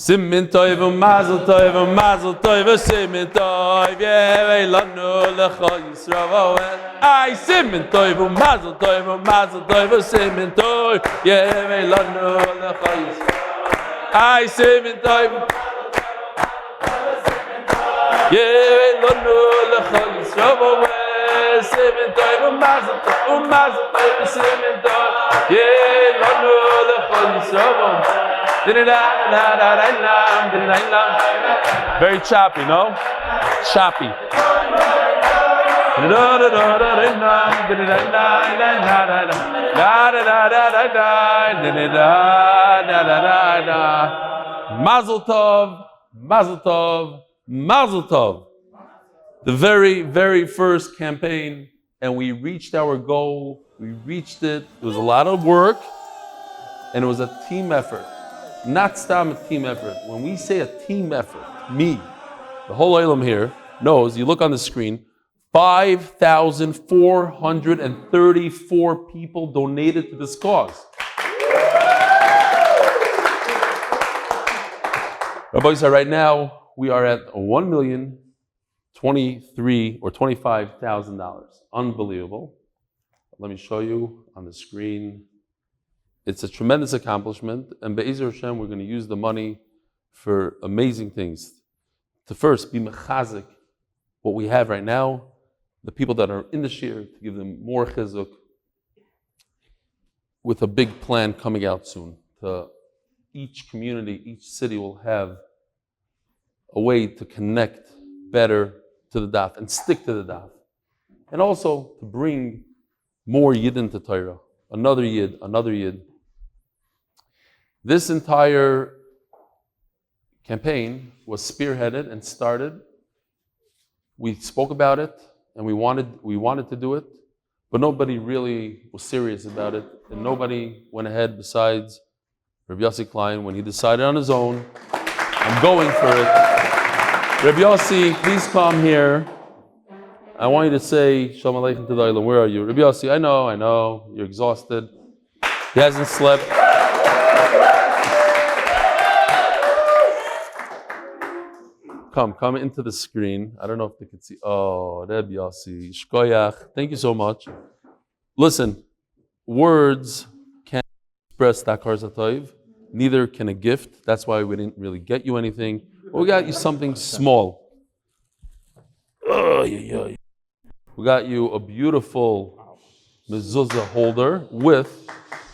Simin toiv mazel toiv simin toiv Yoel lecha Yisroel ay simin toiv mazel toiv simin toiv Yoel lecha Yisroel ay simin toiv Yoel lecha Yisroel simin toiv mazel toiv simin toiv Yoel lecha Yisroel. Very choppy, no? Choppy. Mazel tov, mazel tov, mazel tov. The very, very first campaign, and we reached our goal. We reached it. It was a lot of work, and it was a team effort. Not stam a team effort. When we say a team effort, me, the whole Olam here knows, you look on the screen, 5,434 people donated to this cause. Rabbi said, right now, we are at $1,023,000 or $25,000. Unbelievable. Let me show you on the screen. It's a tremendous accomplishment, and Be'ezer Hashem, we're going to use the money for amazing things. To first be mechazik, what we have right now, the people that are in the shir, to give them more chizuk, with a big plan coming out soon. To each community, each city will have a way to connect better to the daf and stick to the daf. And also to bring more yidden to Torah. Another yid. This entire campaign was spearheaded and started. We spoke about it, and we wanted to do it, but nobody really was serious about it, and nobody went ahead besides Rabbi Yossi Klein when he decided on his own, I'm going for it. Rabbi Yossi, please come here. I want you to say Shalom Aleichem to the Olam. Where are you? Rabbi Yossi, I know, you're exhausted. He hasn't slept. Come into the screen. I don't know if they can see. Oh, Reb Yossi, Shkoyach. Thank you so much. Listen, words can't express Dakar Zatoiv. Neither can a gift. That's why we didn't really get you anything. But we got you something small. We got you a beautiful mezuzah holder with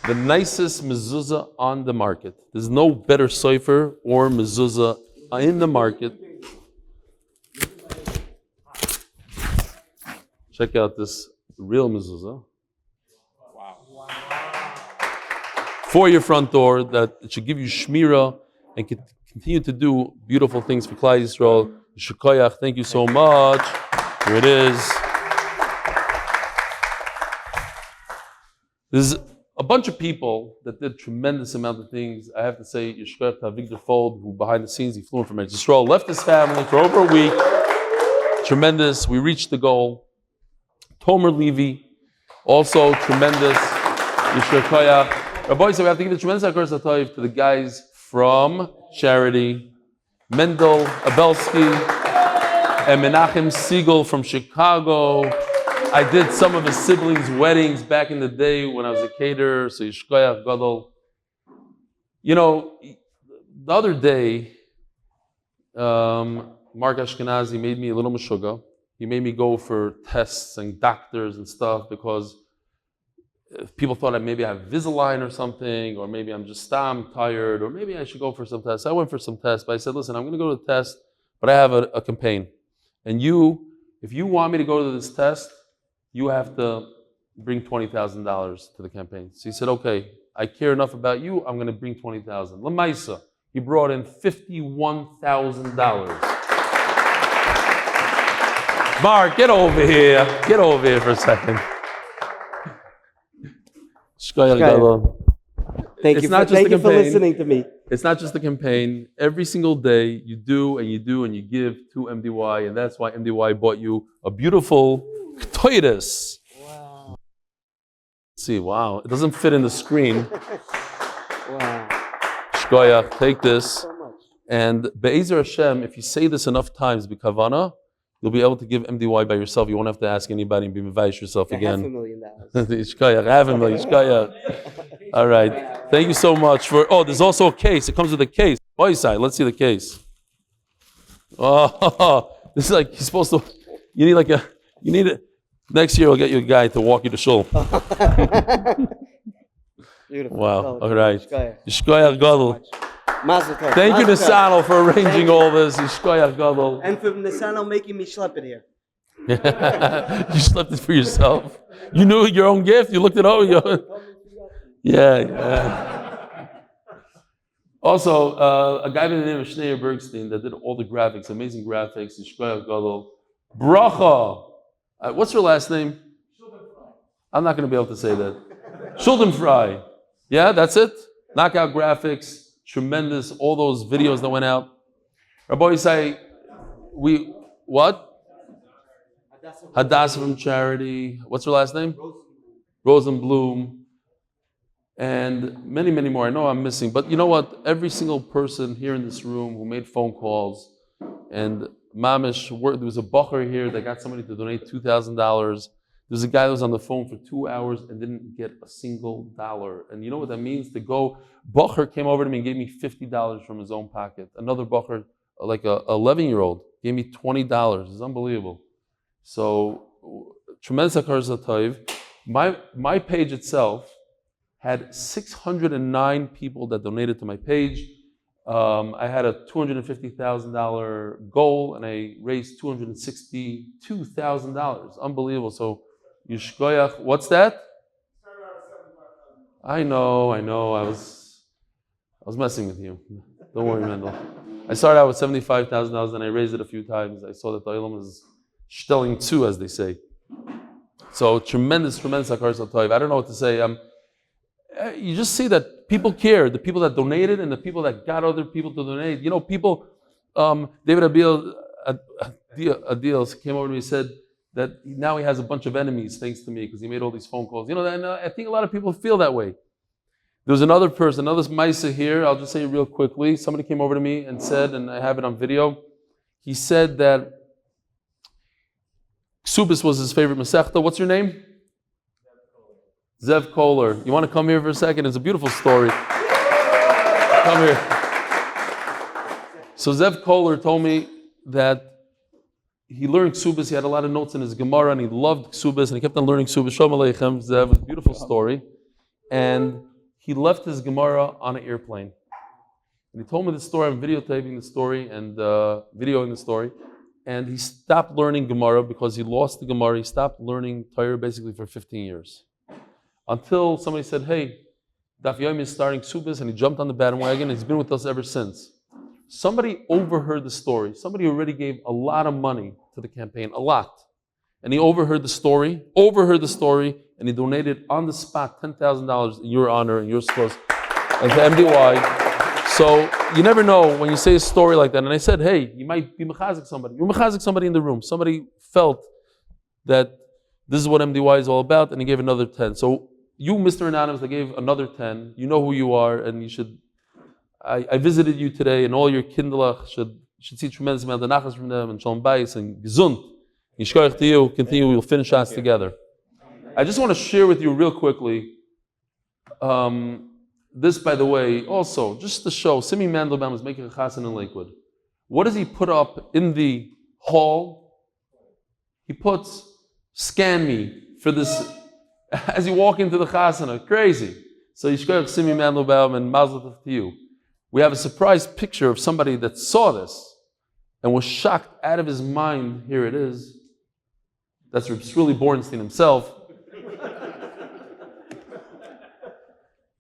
the nicest mezuzah on the market. There's no better sofer or mezuzah in the market. Check out this real mezuzah. Wow. For your front door, that it should give you shmira and continue to do beautiful things for Klal Yisroel. Shkoyach, thank you so much. Here it is. There's a bunch of people that did tremendous amount of things. I have to say, Yeshkoyach to Victor Fold, who behind the scenes, he flew in from Yisrael, left his family for over a week. Tremendous. We reached the goal. Tomer Levy, also tremendous. Yeshkoyach. Rabbi said we have to give a tremendous akar satayv to the guys from Charity, Mendel Abelsky, and Menachem Siegel from Chicago. I did some of his siblings' weddings back in the day when I was a caterer, so Yeshkoyach Gadol. You know, the other day, Mark Ashkenazi made me a little meshuggah. He made me go for tests and doctors and stuff because people thought that maybe I have Invisalign or something, or maybe I'm just tired, or maybe I should go for some tests. I went for some tests, but I said, listen, I'm going to go to the test, but I have a campaign. And if you want me to go to this test, you have to bring $20,000 to the campaign. So he said, okay, I care enough about you, I'm going to bring $20,000. Lamaisa, he brought in $51,000. Mark, get over here. Get over here for a second. Thank you for listening to me. It's not just the campaign. Every single day you do and you give to MDY, and that's why MDY bought you a beautiful Kehillas. Wow. See, wow. It doesn't fit in the screen. Wow. Shkoyach, take this. And Be'ezer Hashem, if you say this enough times, b'kavana, you'll be able to give MDY by yourself. You won't have to ask anybody and be mevayish yourself again. $500,000. All right. Thank you so much for. Oh, there's also a case. It comes with a case. Let's see the case. Oh, this is like you're supposed to. You need it. Next year, I'll get you a guy to walk you to shul. Beautiful. Wow. All right. Yishkoyach Gadol. Thank you, Nisano, for arranging all this. Yishkoyach Gadol. And for Nisano making me schlep it here. You slept it for yourself. You knew your own gift. You looked it over. Yeah. Also, a guy by the name of Schneier Bergstein that did all the graphics, amazing graphics. Yishkoyach Gadol. Bracha. What's her last name? I'm not going to be able to say that. Schuldenfrei. Yeah, that's it. Knockout graphics. Tremendous. All those videos that went out. Rabbi say, what? Hadassah from Charity. What's her last name? Rosenblum. And many, many more. I know I'm missing. But you know what? Every single person here in this room who made phone calls and Mamish, there was a bacher here that got somebody to donate $2,000. There's a guy that was on the phone for 2 hours and didn't get a single dollar. And you know what that means? Bacher came over to me and gave me $50 from his own pocket. Another bacher, like a 11-year-old, gave me $20. It's unbelievable. So, tremendous Hakar Zatayv. My page itself had 609 people that donated to my page. I had a $250,000 goal and I raised $262,000. Unbelievable. So, Yishkoyach, what's that? I know. I was messing with you. Don't worry, Mendel. I started out with $75,000 and I raised it a few times. I saw that the Olam is stelling too, as they say. So, tremendous Hakar Satayv. I don't know what to say. You just see that people care, the people that donated and the people that got other people to donate. You know, people, David Adil came over to me and said that now he has a bunch of enemies thanks to me because he made all these phone calls. You know, and I think a lot of people feel that way. There was another person, another Maisa here, I'll just say it real quickly. Somebody came over to me and said, and I have it on video, he said that Ksubis was his favorite Masechta. What's your name? Zev Kohler. You want to come here for a second? It's a beautiful story. Come here. So Zev Kohler told me that he learned Ksubis. He had a lot of notes in his Gemara and he loved Ksubis and he kept on learning Ksubis. Shalom Aleichem, Zev. It was a beautiful story. And he left his Gemara on an airplane. And he told me the story. I'm videotaping the story and videoing the story. And he stopped learning Gemara because he lost the Gemara. He stopped learning Torah basically for 15 years. Until somebody said, hey, Daf Yomi is starting Ksubis, and he jumped on the bandwagon, and he's been with us ever since. Somebody overheard the story. Somebody already gave a lot of money to the campaign, a lot. And he overheard the story, and he donated on the spot $10,000 in your honor and your cause and to MDY. So you never know when you say a story like that. And I said, hey, you might be mechazik somebody. You're mechazik somebody in the room. Somebody felt that this is what MDY is all about, and he gave another 10. So you, Mr. Anonymous, that gave another 10, you know who you are, and you should. I visited you today, and all your kindlach should see tremendous amount of nachas from them, and shalom bayis, and gesund. Yishkoyach to you. Continue. We'll finish us together. I just want to share with you real quickly. This, by the way, also just to show, Simi Mandelbaum is making a chasen in Lakewood. What does he put up in the hall? He puts "Scan me" for this. As you walk into the chasana, crazy. So Yishkoyach Simi Mandelbaum and Mazel Tov to you. We have a surprise picture of somebody that saw this and was shocked out of his mind. Here it is. That's Shmuley Bornstein himself.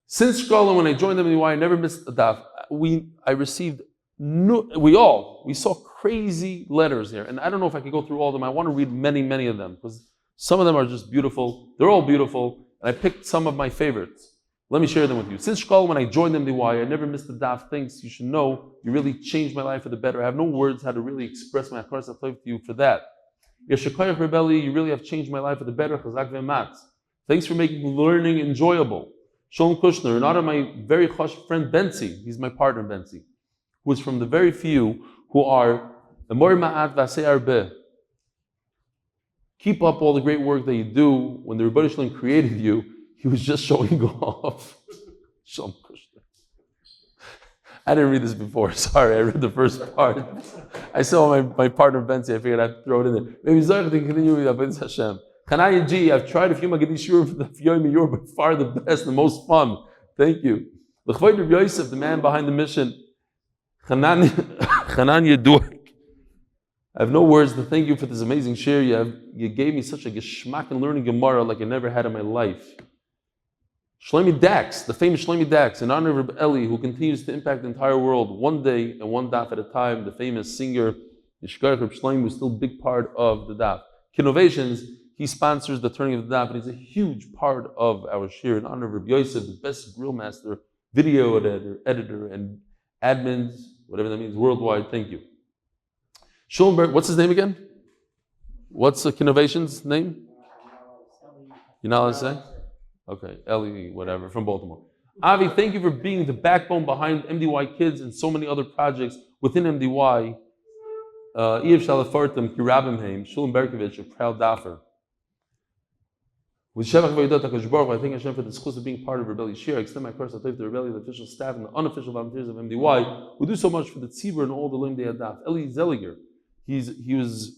Since Shkolim, when I joined MDY, I never missed a daf. We saw crazy letters here, and I don't know if I could go through all of them. I want to read many, many of them because some of them are just beautiful. They're all beautiful, and I picked some of my favorites. Let me share them with you. Since Shkolim, when I joined MDY, I never missed a daf. Things you should know. You really changed my life for the better. I have no words how to really express my Hakar Satayv to you for that. Yeshikoyach Rebelli, you really have changed my life for the better. Chazak ve'ematz. Thanks for making learning enjoyable. Shalom Kushner, and out of my very chosh friend Benzi, he's my partner Benzi. who is from the very few who are Amor Ma'at V'asei Arbeh. Keep up all the great work that you do. When the Rebbe Shalom created you, he was just showing off. I didn't read this before. Sorry, I read the first part. I saw my partner Benzi. I figured I'd throw it in there. Maybe Zayach can continue with Abed Hashem. Chanai G, I've tried a few Magadish Yur for Daf Yomi. You're by far the best, the most fun. Thank you. L'chvoid Rabbi Yosef, the man behind the mission. Chanan Yedur. I have no words to thank you for this amazing share. You gave me such a geschmack in learning Gemara like I never had in my life. Shleimi Dax, the famous Shleimi Dax, in honor of Reb Eli, who continues to impact the entire world one day and one daf at a time. The famous singer, Yishkarach Reb Shleimi, was still a big part of the daf. Innovations, he sponsors the turning of the daf, and he's a huge part of our shir in honor of Reb Yosef, the best grill master, video editor, and admins, whatever that means, worldwide. Thank you. Schulenberg, what's his name again? What's the Innovations name? You're not allowed to say? Okay, Eli, whatever, from Baltimore. Avi, thank you for being the backbone behind MDY Kids and so many other projects within MDY. Iev Shalafartim, Kirabimheim, Shulam Berkovich, a proud daffer. With Shevach Vayidat HaKadosh Baruch Hu, I thank Hashem for the zchusim of being part of Rebelli Shir. I extend my curse to the Rebelli, the official staff, and the unofficial volunteers of MDY, who do so much for the tzibur and all the limdei adaf. Eli Zeliger, he was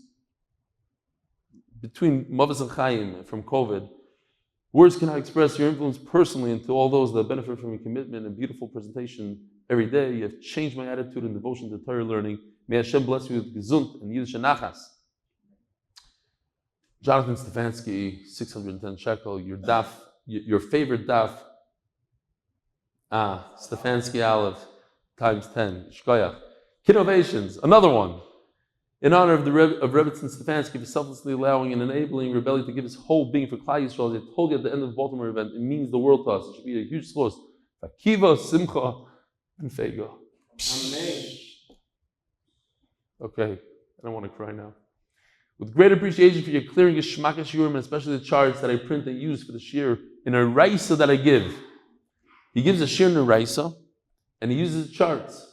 between Mavis and Chaim from COVID. Words cannot express your influence personally and to all those that benefit from your commitment and beautiful presentation every day. You have changed my attitude and devotion to Torah learning. May Hashem bless you with gesund and Yiddish nachas. Jonathan Stefansky, 610 shekel. Your favorite daf. Stefansky Aleph times 10. Shkoyach. Innovations. Another one. In honor of Rebbetzin Stefansky for selflessly allowing and enabling Rebelli to give his whole being for Klal Yisroel. As I told you at the end of the Baltimore event, it means the world to us. It should be a huge zchusim. Akiva, Simcha, and Fego. Okay, I don't want to cry now. With great appreciation for your clearing your shmaka shiurim, and especially the charts that I print and use for the shir in a raisa that I give. He gives a shir in a raisa, and he uses the charts.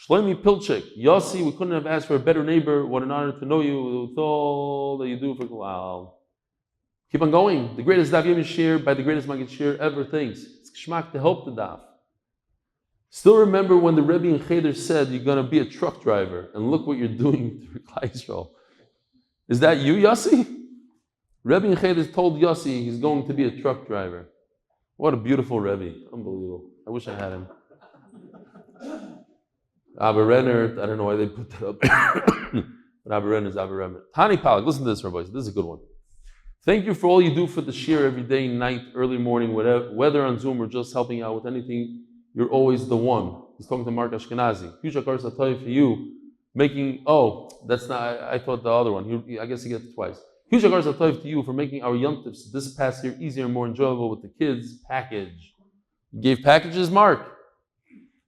Shlomi Pilchik, Yossi, we couldn't have asked for a better neighbor. What an honor to know you with all that you do for Klal. Keep on going. The greatest Daf Yomi shir by the greatest Maggid shir ever thinks. It's Kshmak to help the Daf. Still remember when the Rebbe in Cheder said you're going to be a truck driver, and look what you're doing to Klal Yisroel. Is that you, Yossi? Rebbe in Cheder told Yossi he's going to be a truck driver. What a beautiful Rebbe. Unbelievable. I wish I had him. Abba Renner, I don't know why they put that up. But Abba Renner is Abba Renner. Tani Palak, listen to this, Rabbi. This is a good one. Thank you for all you do for the shir every day, night, early morning, whether on Zoom or just helping out with anything. You're always the one. He's talking to Mark Ashkenazi. Huge akar satay for you, making, that's not, I thought the other one. I guess he gets it twice. Huge akar satay to you for making our yontifs this past year easier and more enjoyable with the kids package. You gave packages, Mark?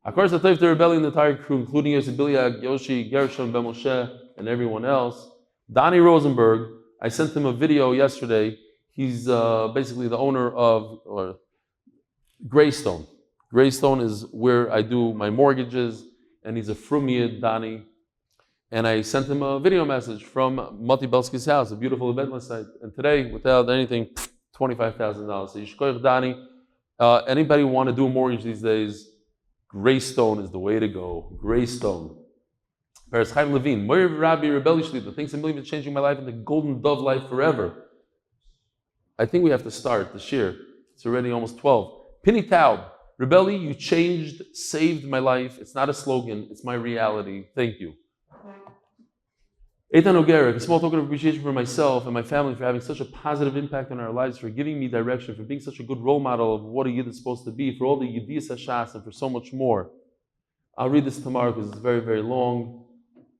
Akar satay to Rebelli and the entire crew, including Yosef Biliag, Yoshi, Gershon, Ben Moshe, and everyone else. Donnie Rosenberg, I sent him a video yesterday. He's basically the owner of Greystone. Greystone is where I do my mortgages, and he's a frumiyad, Donnie. And I sent him a video message from Mati Belsky's house, a beautiful event last night. And today, without anything, $25,000. So Yishkoyach Donnie. Anybody want to do a mortgage these days? Greystone is the way to go. Greystone. Paris Chaim Levine, Moir Rabbi Rebelli Shlita, thanks a million for changing my life into golden dove life forever. I think we have to start this year. It's already almost 12. Penny Taub, Rebelli, you changed, saved my life. It's not a slogan, it's my reality. Thank you. Eitan Ogerek, a small token of appreciation for myself and my family for having such a positive impact on our lives, for giving me direction, for being such a good role model of what a Yid is supposed to be, for all the Yidiyas Hashas, and for so much more. I'll read this tomorrow because it's very, very long.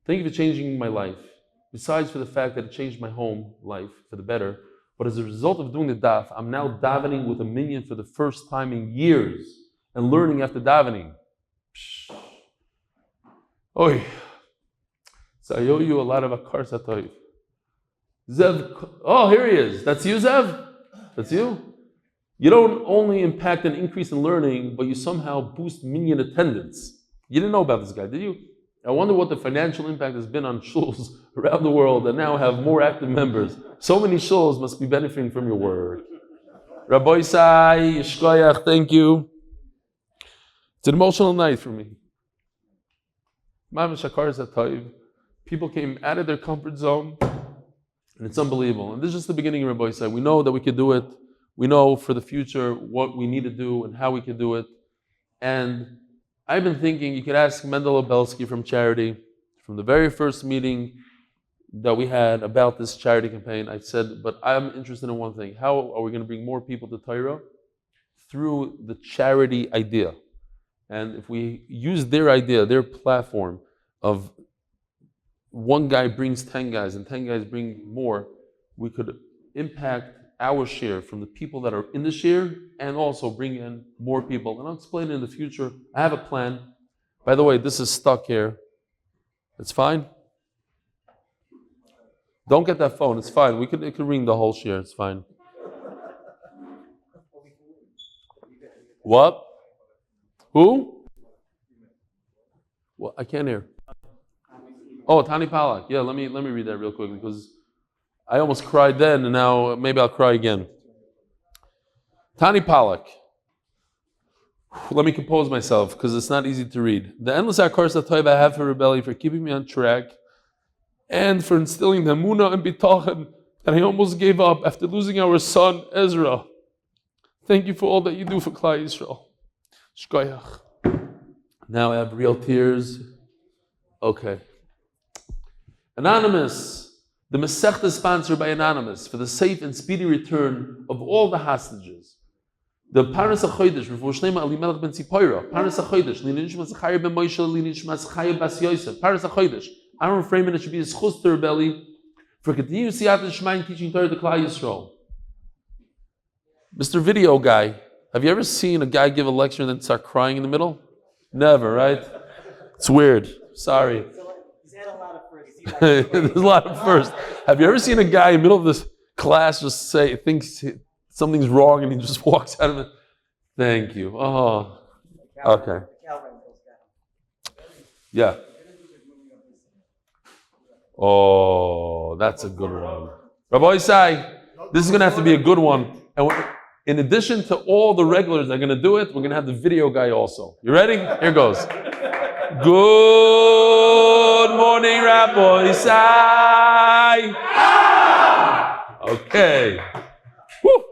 Thank you for changing my life. Besides for the fact that it changed my home life for the better, but as a result of doing the daf, I'm now davening with a minyan for the first time in years and learning after davening. Oi. So I owe you a lot of akar satoiv. Zev, here he is. That's you, Zev? That's you? You don't only impact an increase in learning, but you somehow boost minyan attendance. You didn't know about this guy, did you? I wonder what the financial impact has been on shuls around the world that now have more active members. So many shuls must be benefiting from your work. Rabbi Sai, Yishkoyach, thank you. It's an emotional night for me. People came out of their comfort zone, and it's unbelievable. And this is just the beginning, Rabbi Sai. We know that we could do it. We know for the future what we need to do and how we could do it. And I've been thinking, you could ask Mendel Obelsky from Charity, from the very first meeting that we had about this charity campaign. I said, but I'm interested in one thing. How are we going to bring more people to Torah? Through the charity idea. And if we use their idea, their platform of one guy brings 10 guys and 10 guys bring more, we could impact our share from the people that are in the share and also bring in more people. And I'll explain it in the future. I have a plan. By the way, this is stuck here. It's fine? Don't get that phone. It's fine. It could ring the whole share. It's fine. What? Who? Well, I can't hear. Oh, Tani Palak. Yeah, let me read that real quickly because I almost cried then, and now maybe I'll cry again. Tani Palak. Let me compose myself because it's not easy to read. The endless akars that I have for rebellion, for keeping me on track, and for instilling the emunah and bitachon that I almost gave up after losing our son Ezra. Thank you for all that you do for Klal Yisroel. Shkoyach. Now I have real tears. Okay. Anonymous. The Masechta is sponsored by Anonymous for the safe and speedy return of all the hostages. The Paras HaChodesh, Refuah Shleima Elimlech ben Tzipora, Paras HaChodesh, Linishma zechariah ben Moshe, Linishma zechariah bas Yosef, Paras HaChodesh, Ahron Fraiman, it should be a zechus to rebelli for continuous siyadta dishmaya teaching Torah to Klal Yisroel. Mr. Video Guy, have you ever seen a guy give a lecture and then start crying in the middle? Never, right? It's weird. Sorry. He's had a lot of firsts. There's a lot of firsts. Have you ever seen a guy in the middle of this class just thinks something's wrong and he just walks out of it? Thank you. Oh, okay. Yeah. Oh, that's a good one. Rabbi Isai, this is going to have to be a good one. And in addition to all the regulars that are going to do it, we're going to have the video guy also. You ready? Here goes. Good morning, Rabbi Isai. Okay. Woo.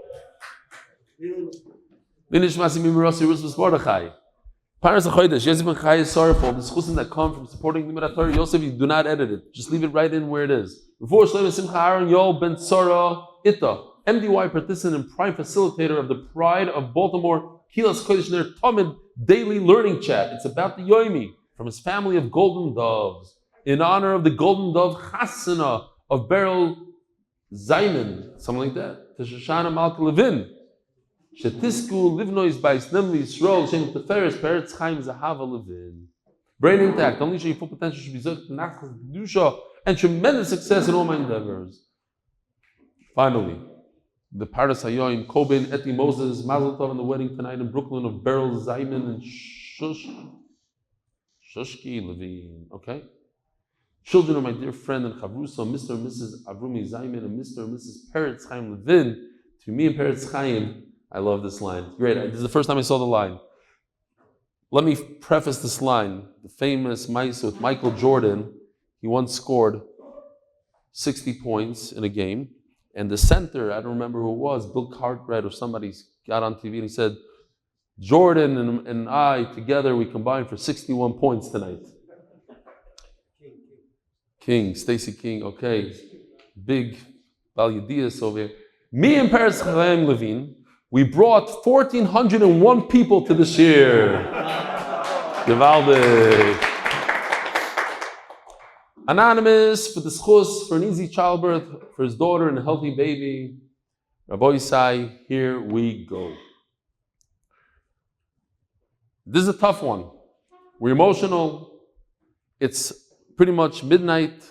Parents of Kodesh, Yosef Ben Chaya Sara, for the zchusim that come from supporting limud HaTorah. Yosef, you do not edit it. Just leave it right in where it is. Refuah, Shelaima, Simcha, Yoel Ben Sarah Ita, MDY participant and prime facilitator of the Pride of Baltimore, Kehillas Kodesh, their Talmud daily learning chat. It's about the Yomi from his family of golden doves. In honor of the golden dove Chasana of Beryl Zayman, something like that. Teshashana Malka Levin. Shetisku livnois bais nemli Yisrael shem teferes peretz chaim zahava levin. Brain intact, only show your full potential should be zech nachas kedusha and tremendous success in all my endeavors. Finally, the Paras Hayoim, Koben, Eti Moses, Mazel Tov, and the wedding tonight in Brooklyn of Beryl Zayman and Shushki Levine. Okay? Children of my dear friend and Chavrusa, Mr. and Mrs. Avrumi Zayman and Mr. and Mrs. Peretz Chaim Levin. To me and Peretz Chaim, I love this line. It's great. This is the first time I saw the line. Let me preface this line. The famous Maisa with Michael Jordan, he once scored 60 points in a game. And the center, I don't remember who it was, Bill Cartwright or somebody got on TV and he said, Jordan and I together, we combined for 61 points tonight. King, Stacy King, okay. Big Valudias over here. Me and Peretz Chaim Levine, we brought 1,401 people to the shir. Gewaldig. Anonymous for the zchus, for an easy childbirth, for his daughter and a healthy baby. Rabbi Isai, here we go. This is a tough one. We're emotional. It's pretty much midnight.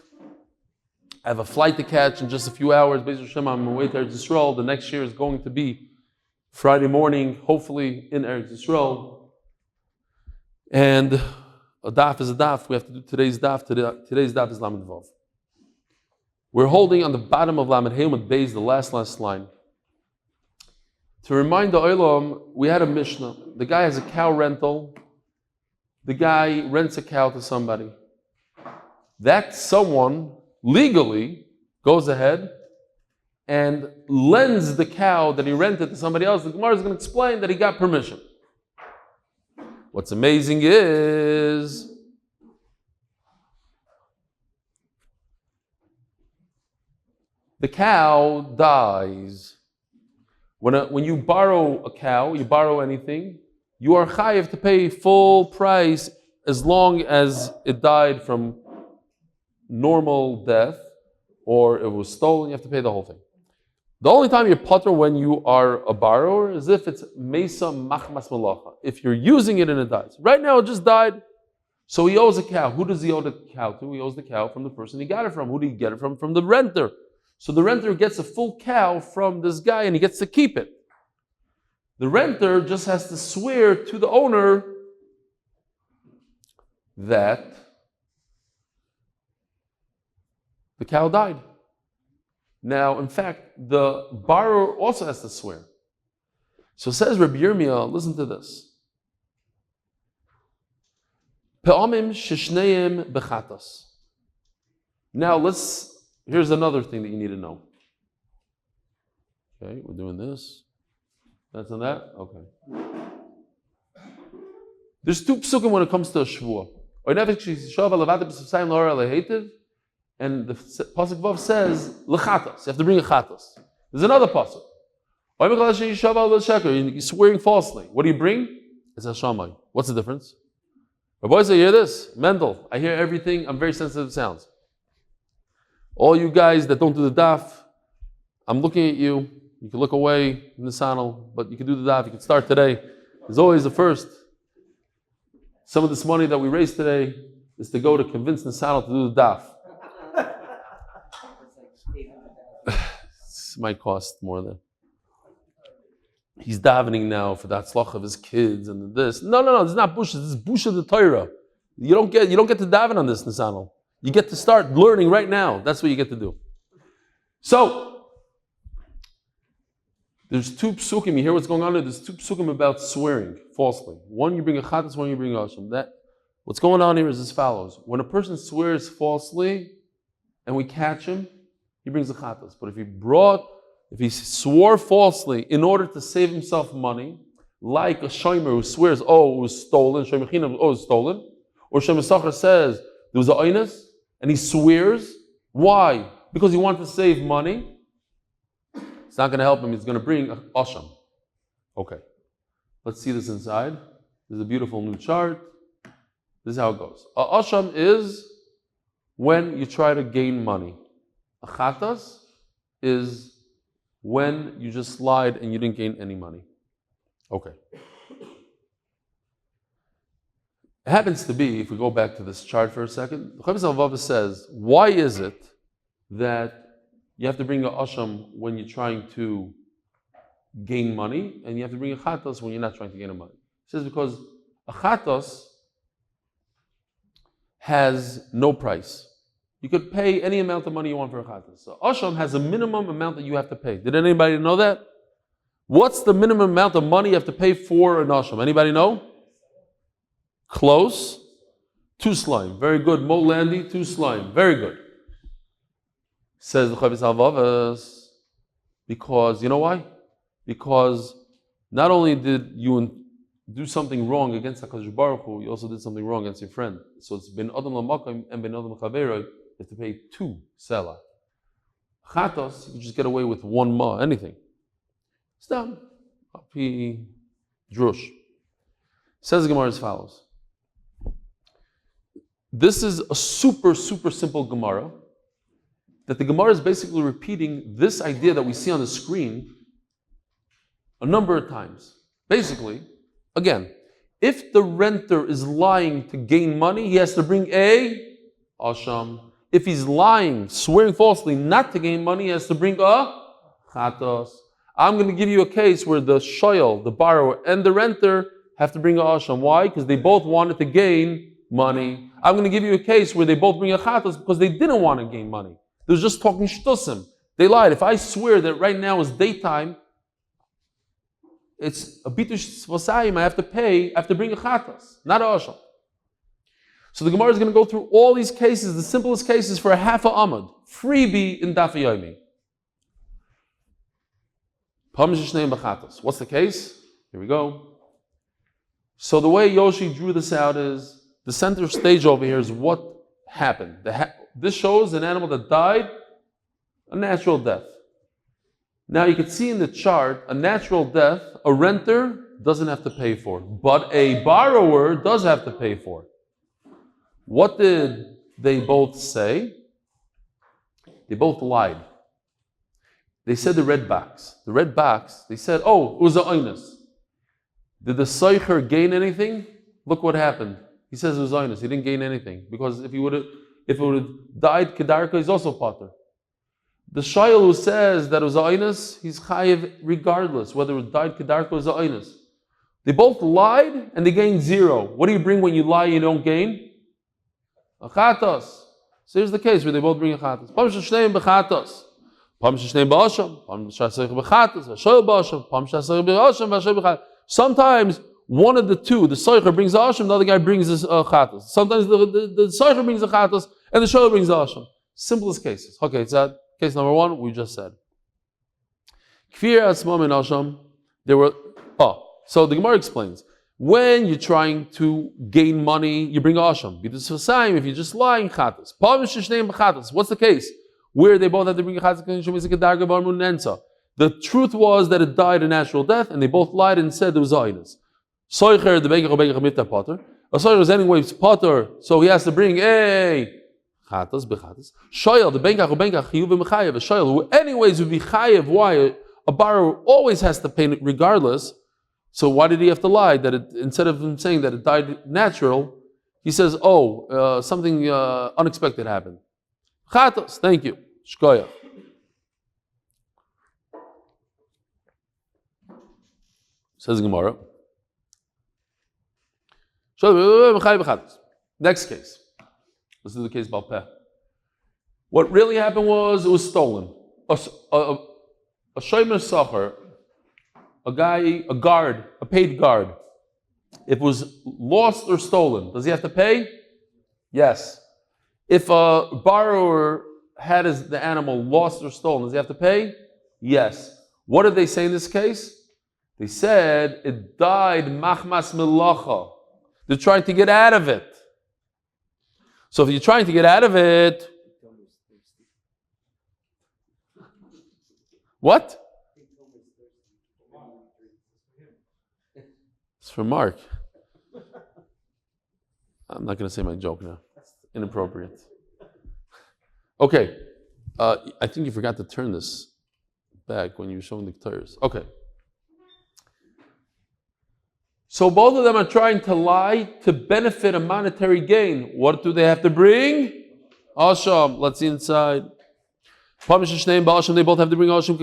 I have a flight to catch in just a few hours. Be'ez Hashem, I'm on my way to Eretz Yisrael. The next year is going to be Friday morning, hopefully in Eretz Yisrael. And A daf is a daf. We have to do today's daf. Today's daf is Lamed Vav. We're holding on the bottom of Lamed Hey Amud Beis, the last line. To remind the Olam, we had a Mishnah. The guy has a cow rental. The guy rents a cow to somebody. That someone legally goes ahead and lends the cow that he rented to somebody else. The Gemara is going to explain that he got permission. What's amazing is the cow dies. When you borrow a cow, you borrow anything, you are chayiv to pay full price as long as it died from normal death or it was stolen. You have to pay the whole thing. The only time you're patur when you are a borrower is if it's mesa machmas malacha. If you're using it and it dies. Right now it just died. So he owes a cow. Who does he owe the cow to? He owes the cow from the person he got it from. Who did he get it from? From the renter. So the renter gets a full cow from this guy and he gets to keep it. The renter just has to swear to the owner that the cow died. Now, in fact, the borrower also has to swear. So says Rabbi Yirmiyah, listen to this. Pe'amim shishneim bechatas. Now here's another thing that you need to know. Okay, we're doing this. That's on that? Okay. There's two psukim when it comes to a shvuah. And the pasuk Vav says lechatas. You have to bring a chatas. There's another pasuk. You're swearing falsely. What do you bring? It's a shamay. What's the difference? Rabbi say, you hear this? Mendel, I hear everything. I'm very sensitive to sounds. All you guys that don't do the daf, I'm looking at you. You can look away in the sanal, but you can do the daf. You can start today. There's always the first. Some of this money that we raised today is to go to convince the sanal to do the daf. This might cost more than. He's davening now for the hatzlach of his kids and this. No, this is not busha. This is busha the Torah. You don't get to daven on this nisanel. You get to start learning right now. That's what you get to do. So there's two psukim. You hear what's going on there? There's two psukim about swearing falsely. One you bring a chatas, one you bring a asham. What's going on here is as follows. When a person swears falsely and we catch him, he brings a chatas. But if he swore falsely in order to save himself money, like a shomer who swears, it was stolen, shomer chinam, it was stolen, or shomer sachar says there was a oinus, and he swears. Why? Because he wanted to save money. It's not going to help him. He's going to bring a asham. Okay. Let's see this inside. This is a beautiful new chart. This is how it goes. A asham is when you try to gain money. A chatas is when you just lied and you didn't gain any money. Okay. It happens to be, if we go back to this chart for a second, the Chavis al-Vava says, why is it that you have to bring a asham when you're trying to gain money, and you have to bring a chatos when you're not trying to gain money? He says because a chatos has no price. You could pay any amount of money you want for a chatas. So asham has a minimum amount that you have to pay. Did anybody know that? What's the minimum amount of money you have to pay for an asham? Anybody know? Close. 2 slime. Very good. Mo Landy, 2 slime. Very good. Says the Chavis Alvavas. Because, you know why? Because not only did you do something wrong against HaKadosh Baruch Hu, you also did something wrong against your friend. So it's ben adam l'makam and ben adam l'chaveroi. You have to pay 2 selah. Chatos, you just get away with 1 ma, anything. It's down. Api drush. Says the Gemara as follows. This is a super, super simple Gemara. That the Gemara is basically repeating this idea that we see on the screen a number of times. Basically, again, if the renter is lying to gain money, he has to bring a asham. If he's lying, swearing falsely not to gain money, he has to bring a chatos. I'm going to give you a case where the shoyel, the borrower, and the renter have to bring a asham. Why? Because they both wanted to gain money. I'm going to give you a case where they both bring a chatos because they didn't want to gain money. They were just talking zchusim. They lied. If I swear that right now is daytime, it's a bitush vasayim, I have to bring a chatos, not a asham. So the Gemara is going to go through all these cases, the simplest cases for a half a amud. Freebie in Daf Yomi. What's the case? Here we go. So the way Yoshi drew this out is, the center stage over here is what happened. This shows an animal that died a natural death. Now you can see in the chart, a natural death, a renter doesn't have to pay for, but a borrower does have to pay for. What did they both say? They both lied. They said the red box. The red box, they said, oh, it was a oinus. Did the soicher gain anything? Look what happened. He says it was oinus. He didn't gain anything. Because if it would have died kedarka, he's also potter. The shayel who says that it was a oinus, he's chayiv regardless, whether it died kedarka or was a oinus. They both lied and they gained 0. What do you bring when you lie and you don't gain? A chatos. So here's the case where they both bring a chatos. Pam sheshneim bechatos. Pam sheshneim ba'asham. Pam sheshneim bechatos. V'shoyel ba'asham. Pam sheshneim ba'asham. V'shoyel bechatos. Sometimes one of the two, the soicher brings the asham, the other guy brings the chatos. Sometimes the soicher brings the chatos and the shoyel brings the asham. Simplest cases. Okay, it's that. Case number 1, we just said. Kfir atzmam and asham. So the Gemara explains. When you're trying to gain money, you bring asham. If you're just lying, chatas. What's the case? Where they both have to bring chatas. The truth was that it died a natural death, and they both lied and said there was aynas. Soicher the beikach potter. A soicher was anyways potter, so he has to bring chatas bechatas. Shoyel the beikach chiyuv b'mechayev. A shoyel who anyways would be chayev. Why? A borrower always has to pay regardless. So why did he have to lie? That instead of him saying that it died natural, he says, something unexpected happened. Chatos, thank you. Shkoya. Says Gemara. Next case. This is the case about Peh. What really happened was it was stolen. A shomer sacher, a guard, a paid guard. If it was lost or stolen, does he have to pay? Yes. If a borrower had the animal lost or stolen, does he have to pay? Yes. What did they say in this case? They said it died machmas milacha. They're trying to get out of it. So if you're trying to get out of it, what? It's for Mark. I'm not going to say my joke now. It's inappropriate. Okay. I think you forgot to turn this back when you were showing the Torahs. Okay. So both of them are trying to lie to benefit a monetary gain. What do they have to bring? Asham. Let's see inside. They both have to bring Asham.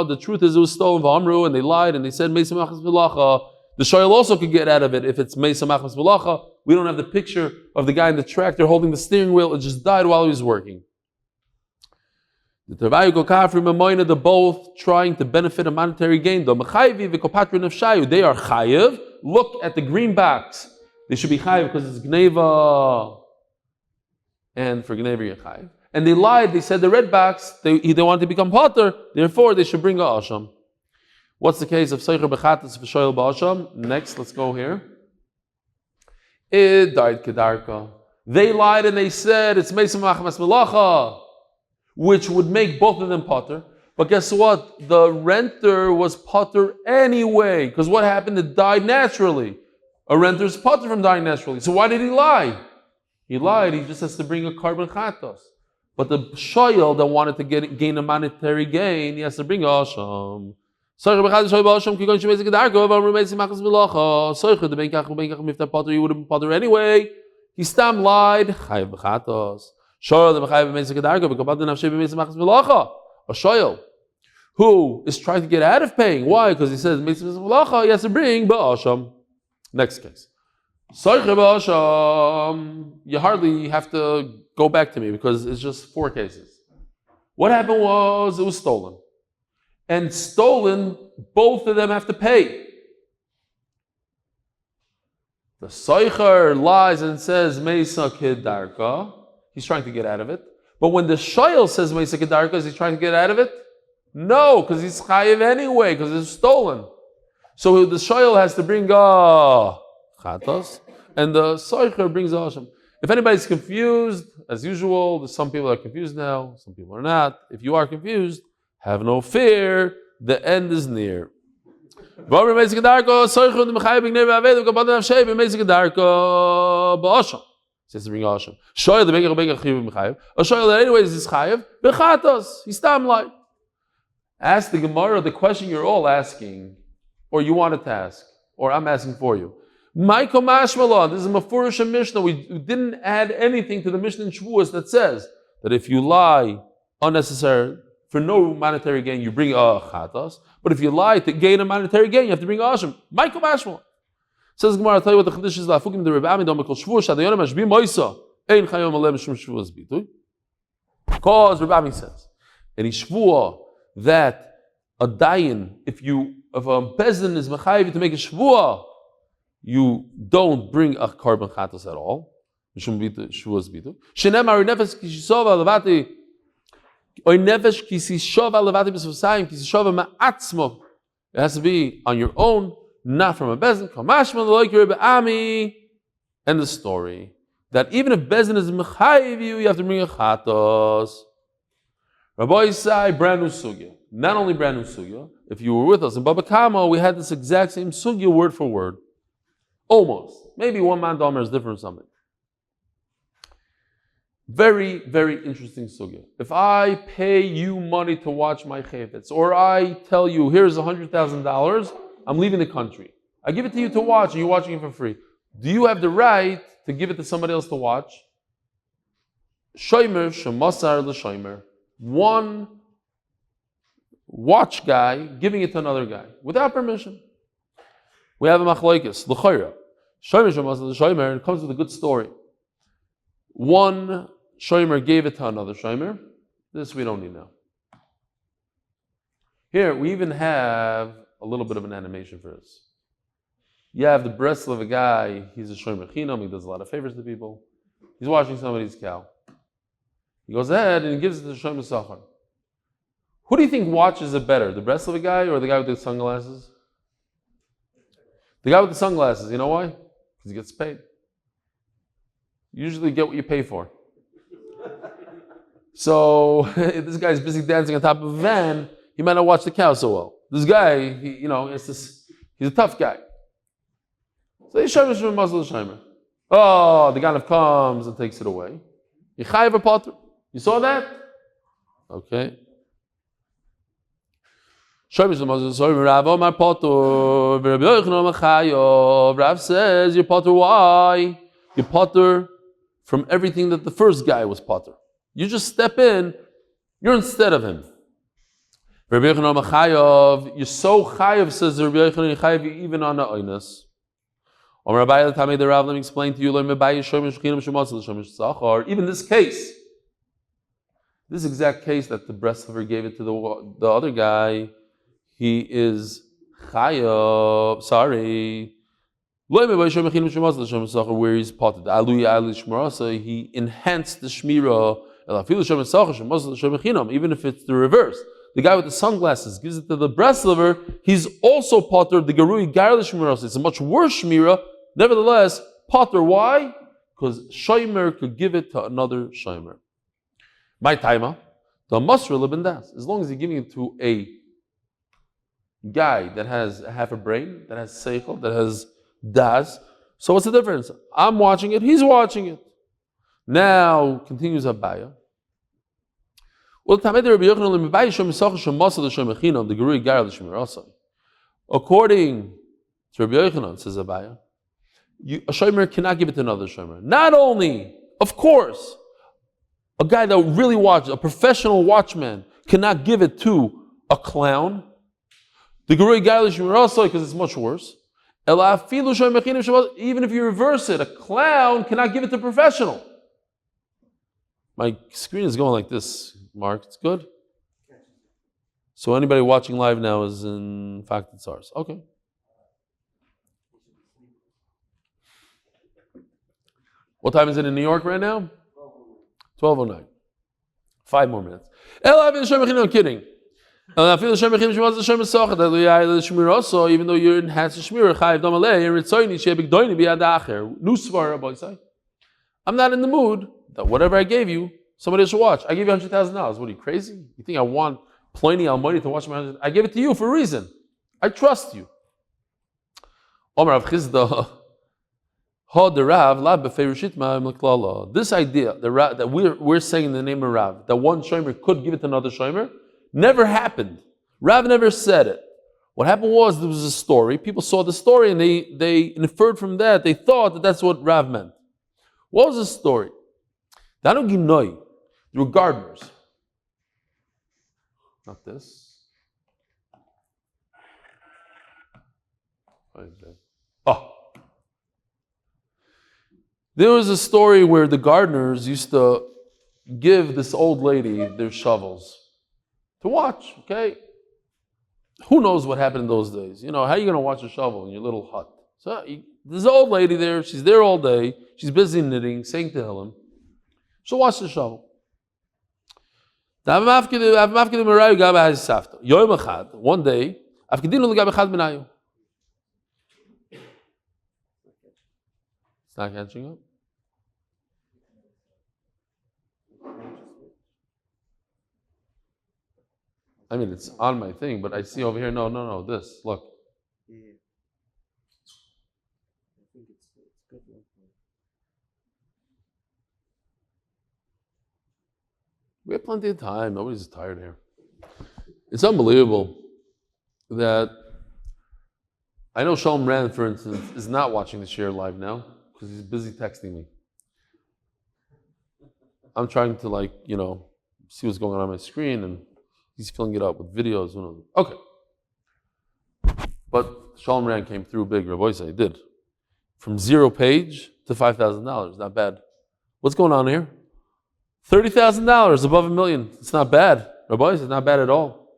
The truth is it was stolen, and they lied, and they said, the shoyel also could get out of it if it's Mesa Machmas Malacha. We don't have the picture of the guy in the tractor holding the steering wheel. It just died while he was working. The both trying to benefit a monetary gain. They are chayev. Look at the green box. They should be chayev because it's gneva. And for gneva you're chayev. And they lied. They said the red box, they wanted to become potter. Therefore, they should bring a asham. What's the case of Seicher Bechatas v'Shoyel Ba'asham? Next, let's go here. It died Kedarka. They lied and they said it's Meisam Machmas Melacha, which would make both of them potter. But guess what? The renter was potter anyway. Because what happened? It died naturally. A renter's potter from dying naturally. So why did he lie? He lied. He just has to bring a carbon chatos. But the shoyel that wanted to gain a monetary gain, he has to bring a asham. You would have been potter anyway. He stam lied. A shoyel who is trying to get out of paying. Why? Because he says he has to bring ba'asham. Next case. You hardly have to go back to me because it's just 4 cases. What happened was it was stolen. And stolen, both of them have to pay. The Soicher lies and says, Meisa Kedarka. He's trying to get out of it. But when the Shoyel says Meisa Kedarka, is he trying to get out of it? No, because he's chayiv anyway, because it's stolen. So the Shoyel has to bring chatos, and the Soicher brings Hashem. If anybody's confused, as usual, there's some people are confused now, some people are not. If you are confused, have no fear, the end is near. Says to bring Hashem. Shoyel the bigger chayiv. A Shoyel that anyways is chayiv, bechatos. He's tamlai. Ask the Gemara the question you're all asking, or you wanted to ask, or I'm asking for you. Maiko mashmallah, this is a Mefurish Mishnah. We didn't add anything to the Mishnah in Shavuos that says that if you lie unnecessary for no monetary gain, you bring a chatas. But if you lie to gain a monetary gain, you have to bring a Hashem. Maiko mashmallah. Says Gemara, I'll tell you what the Kodesh is. Lafukim the Rebbe Amidom Mikol Shavuos Shadayonim Ashbi Moisa Ein Chayom Alem Mishum Shavuos Bituy. Because Rebbe Ami says, and Shvuah that a dayan, if a bezin is mechayiv to make a shvuah, you don't bring a carbon chatos at all. Shvuah's bitu. Shenemar nefesh kisishova levati, or nefesh kisishova levati b'svasayim kisishova ma'atzmo. It has to be on your own, not from a bezin. Kamashma loik Rebbe Ami. End the story. That even if bezin is mechayiv you have to bring a chatos. Rabbi Yisai, brand new sugya. Not only brand new sugya, if you were with us in Baba Kama, we had this exact same sugya word for word. Almost. Maybe one man domer is different or something. Very, very interesting sugya. If I pay you money to watch my chayfetz, or I tell you, here's $100,000, I'm leaving the country. I give it to you to watch, and you're watching it for free. Do you have the right to give it to somebody else to watch? Shomer shemasar l'shomer. One watch guy giving it to another guy without permission. We have a machlokes l'chayra. Shomer shemasar l'shomer, and it comes with a good story. One shomer gave it to another shomer. This we don't need now. Here we even have a little bit of an animation for this. You have the breast of a guy. He's a shomer chinam. He does a lot of favors to people. He's watching somebody's cow. He goes ahead and he gives it to the Shomer Sachar. Who do you think watches it better, the breast of a guy or the guy with the sunglasses? The guy with the sunglasses. You know why? Because he gets paid. You usually get what you pay for. So if this guy's busy dancing on top of a van, he might not watch the cow so well. This guy, he's a tough guy. So he's Shomer Shemasar L'Shomer. Oh, the Ganav comes and takes it away. Yechayev or Potter. You saw that? Okay. Rav says, you're Potter, why? You're Potter from everything that the first guy was Potter. You just step in, you're instead of him. You're so chayav, says Rabbi Yochanan, you're chayav even on the oinus. Let me explain to you, even this case, this exact case that the breastfeeder gave it to the other guy, he is chayav, sorry. Where he's potted. He enhanced the shmira, even if it's the reverse. The guy with the sunglasses gives it to the breastfeeder, he's also potted the garui gar shmira. It's a much worse shmira. Nevertheless, potter, why? Because shomer could give it to another shomer. My timer, the masra libin das. As long as you're giving it to a guy that has half a brain, that has seichel, that has das. So what's the difference? I'm watching it, he's watching it. Now, continues Abaya. Well, according to Rabbi Yochanan, says Abaya, a shomer cannot give it to another shomer. Not only, of course, a guy that really watches, a professional watchman, cannot give it to a clown. The Gerui Gailish Shomer also, because it's much worse. Even if you reverse it, a clown cannot give it to a professional. My screen is going like this, Mark. It's good? So anybody watching live now is in fact it's ours. Okay. What time is it in New York right now? 12:09. 5 more minutes. I'm kidding. Even though you're in Hatz Shmir, I'm not in the mood that whatever I gave you, somebody should watch. I gave you $100,000. What are you, crazy? You think I want Pliny Almighty to watch my 100,000? I gave it to you for a reason. I trust you. This idea that we're saying in the name of Rav, that one shomer could give it to another shomer, never happened. Rav never said it. What happened was there was a story. People saw the story and they inferred from that. They thought that that's what Rav meant. What was the story? There were gardeners. Not this. Oh. There was a story where the gardeners used to give this old lady their shovels to watch, okay? Who knows what happened in those days? You know, how are you going to watch a shovel in your little hut? So there's an old lady there. She's there all day. She's busy knitting, saying Tehillim. She'll watch the shovel. One day, it's not catching up. I mean, it's on my thing, but I see over here, no, this, look. Yeah. I think it's good. We have plenty of time. Nobody's tired here. It's unbelievable that I know Shalom Rand, for instance, is not watching the share live now because he's busy texting me. I'm trying to see what's going on my screen, and he's filling it up with videos. Okay. But Shalom Rand came through big, Refuah, he did. From 0 page to $5,000. Not bad. What's going on here? $30,000 above $1 million. It's not bad. Refuah, it's not bad at all.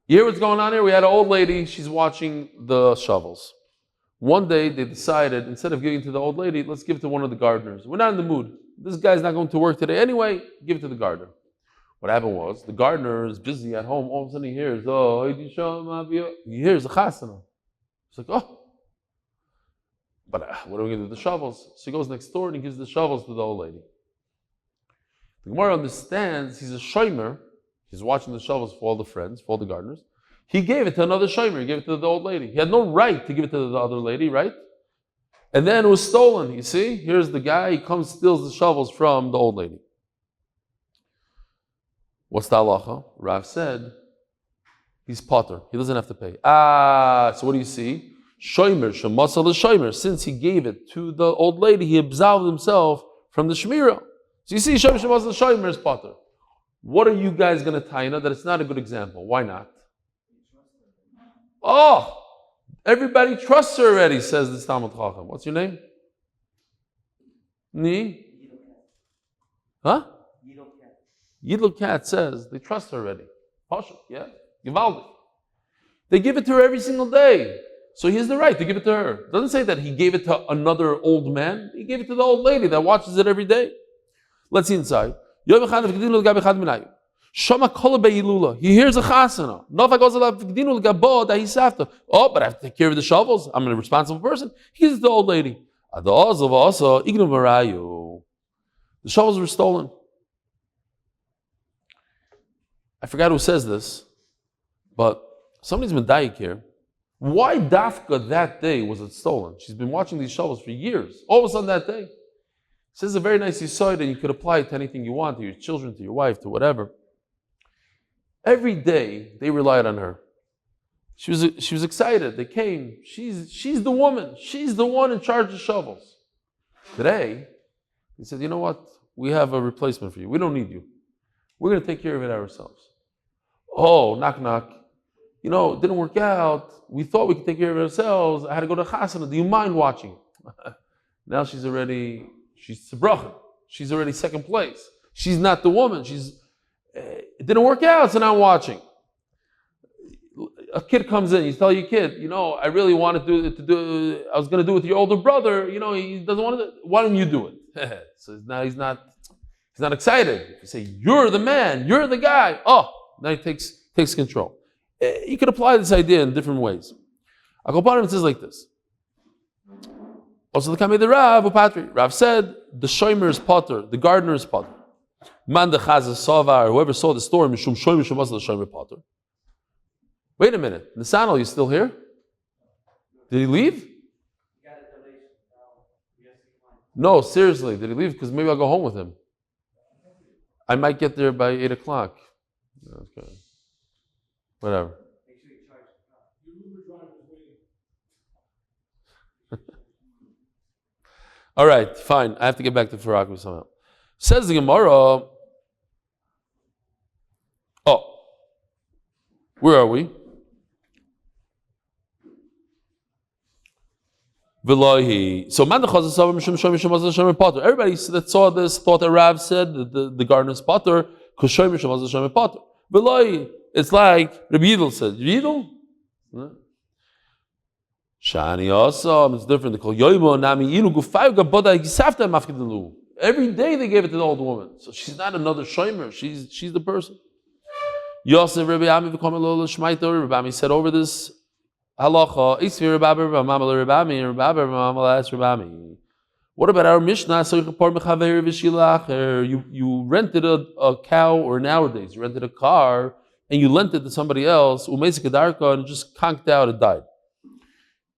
You hear what's going on here? We had an old lady, she's watching the shovels. One day they decided, instead of giving to the old lady, let's give it to one of the gardeners. We're not in the mood. This guy's not going to work today anyway, give it to the gardener. What happened was, the gardener is busy at home, all of a sudden he hears, he hears a chasana. He's like, oh, but what are we going to do with the shovels? So he goes next door and he gives the shovels to the old lady. The Gemara understands he's a shomer. He's watching the shovels for all the friends, for all the gardeners. He gave it to another shomer. He gave it to the old lady. He had no right to give it to the other lady, right? And then it was stolen. You see, here's the guy. He comes, steals the shovels from the old lady. What's the halacha? Rav said, he's potter. He doesn't have to pay. So what do you see? Shomer, shemasal the shomer. Since he gave it to the old lady, he absolved himself from the shmira. So you see, shomer, shemasal the shomer is potter. What are you guys going to taina that it's not a good example? Why not? Oh, everybody trusts her already, says the Talmud Chacham. What's your name? Ni? Huh? Yidl Cat says they trust her already. Pasha, yeah? Givaldi. They give it to her every single day. So he has the right to give it to her. It doesn't say that he gave it to another old man. He gave it to the old lady that watches it every day. Let's see inside. He hears a chasana. Oh, but I have to take care of the shovels. I'm a responsible person. He gives it to the old lady. The shovels were stolen. I forgot who says this, but somebody's medayik here. Why dafka that day was it stolen? She's been watching these shovels for years. All of a sudden that day. It says a very nice yesod, and you could apply it to anything you want, to your children, to your wife, to whatever. Every day they relied on her. She was excited. They came. She's the woman. She's the one in charge of shovels. Today, he said, you know what? We have a replacement for you. We don't need you. We're going to take care of it ourselves. Oh, knock, knock. it didn't work out. We thought we could take care of ourselves. I had to go to chasana. Do you mind watching? Now she's tzibrochen. She's already second place. She's not the woman. It didn't work out, so now I'm watching. A kid comes in, you tell your kid, I really wanted I was going to do it with your older brother, he doesn't want to do it. Why don't you do it? So now he's not excited. If you say, you're the man, you're the guy, now he takes control. You could apply this idea in different ways. Akopanim says like this. Also, the Kamei the Rav, Upatri. Rav said, the shomer is potter, the gardener is potter. Man the chazah savar, whoever saw the story, mishum shomer mishum the shomer potter. Wait a minute, Nisanel, you still here? Did he leave? No, seriously, did he leave? Because maybe I'll go home with him. I might get there by 8 o'clock. Okay. Whatever. All right, fine. I have to get back to Farak somehow. Says the Gemara. Where are we? So everybody that saw this thought that Rav said that the gardener's potter, it's like Rabbi Yidel said. Yidel? Shani also, it's different. They call every day they gave it to the old woman. So she's not another shomer, she's the person. Yosef Rabbi Ami Rabbi Ami said over this halacha. What about our Mishnah? You rented a cow, or nowadays you rented a car and you lent it to somebody else, and it just conked out, it died.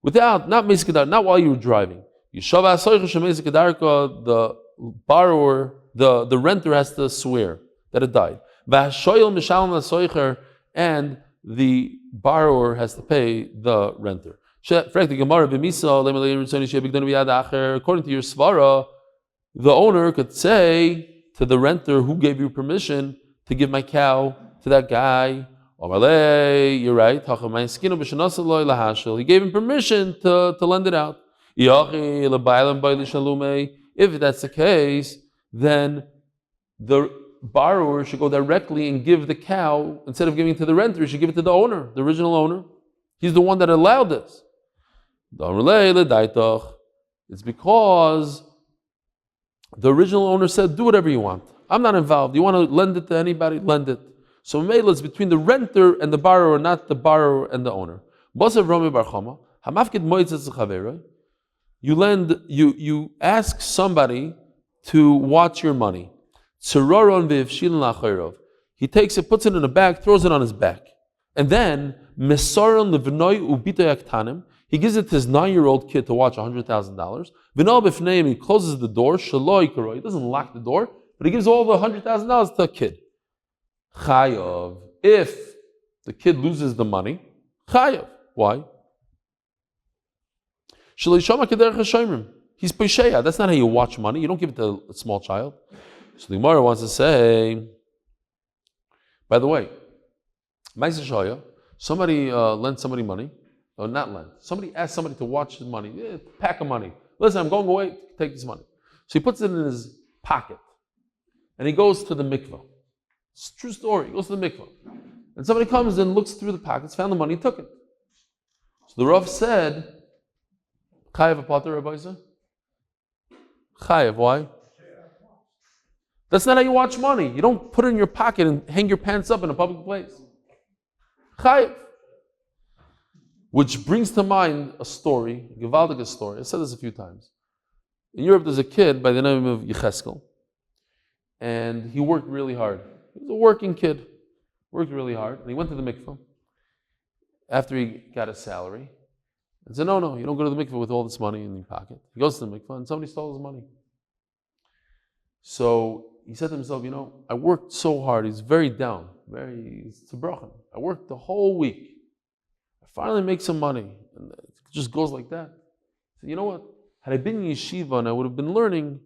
Not while you were driving. The borrower, the renter has to swear that it died. And the borrower has to pay the renter. According to your svara, the owner could say to the renter, who gave you permission to give my cow to that guy? You're right. He gave him permission to lend it out. If that's the case, then the borrower should go directly and give the cow, instead of giving it to the renter, he should give it to the owner, the original owner. He's the one that allowed this. It's because the original owner said, do whatever you want. I'm not involved. You want to lend it to anybody? Lend it. So maybe it's between the renter and the borrower, not the borrower and the owner. You ask somebody to watch your money. He takes it, puts it in a bag, throws it on his back. And then, he gives it to his 9-year-old kid to watch $100,000. He closes the door. He doesn't lock the door, but he gives all the $100,000 to a kid. Chayav. If the kid loses the money, chayav. Why? He's pesheya. That's not how you watch money. You don't give it to a small child. So the Gemara wants to say, by the way, somebody lent somebody money, or not lent. Somebody asked somebody to watch his money, pack of money. Listen, I'm going away, take this money. So he puts it in his pocket, and he goes to the mikvah. It's a true story. He goes to the mikvah. And somebody comes and looks through the pockets, found the money, took it. So the Rav said, Chayav a potter, Rabbi Isa? Chayav, why? That's not how you watch money. You don't put it in your pocket and hang your pants up in a public place. Chayav. Which brings to mind a story, a gewaldige story. I said this a few times. In Europe, there's a kid by the name of Yecheskel, and he worked really hard. He was a working kid, worked really hard, and he went to the mikveh after he got his salary and said, no, you don't go to the mikveh with all this money in your pocket. He goes to the mikveh, and somebody stole his money. So he said to himself, I worked so hard. He's very down, it's tzibrochen. I worked the whole week. I finally make some money, and it just goes like that. So you know what? Had I been in yeshiva and I would have been learning,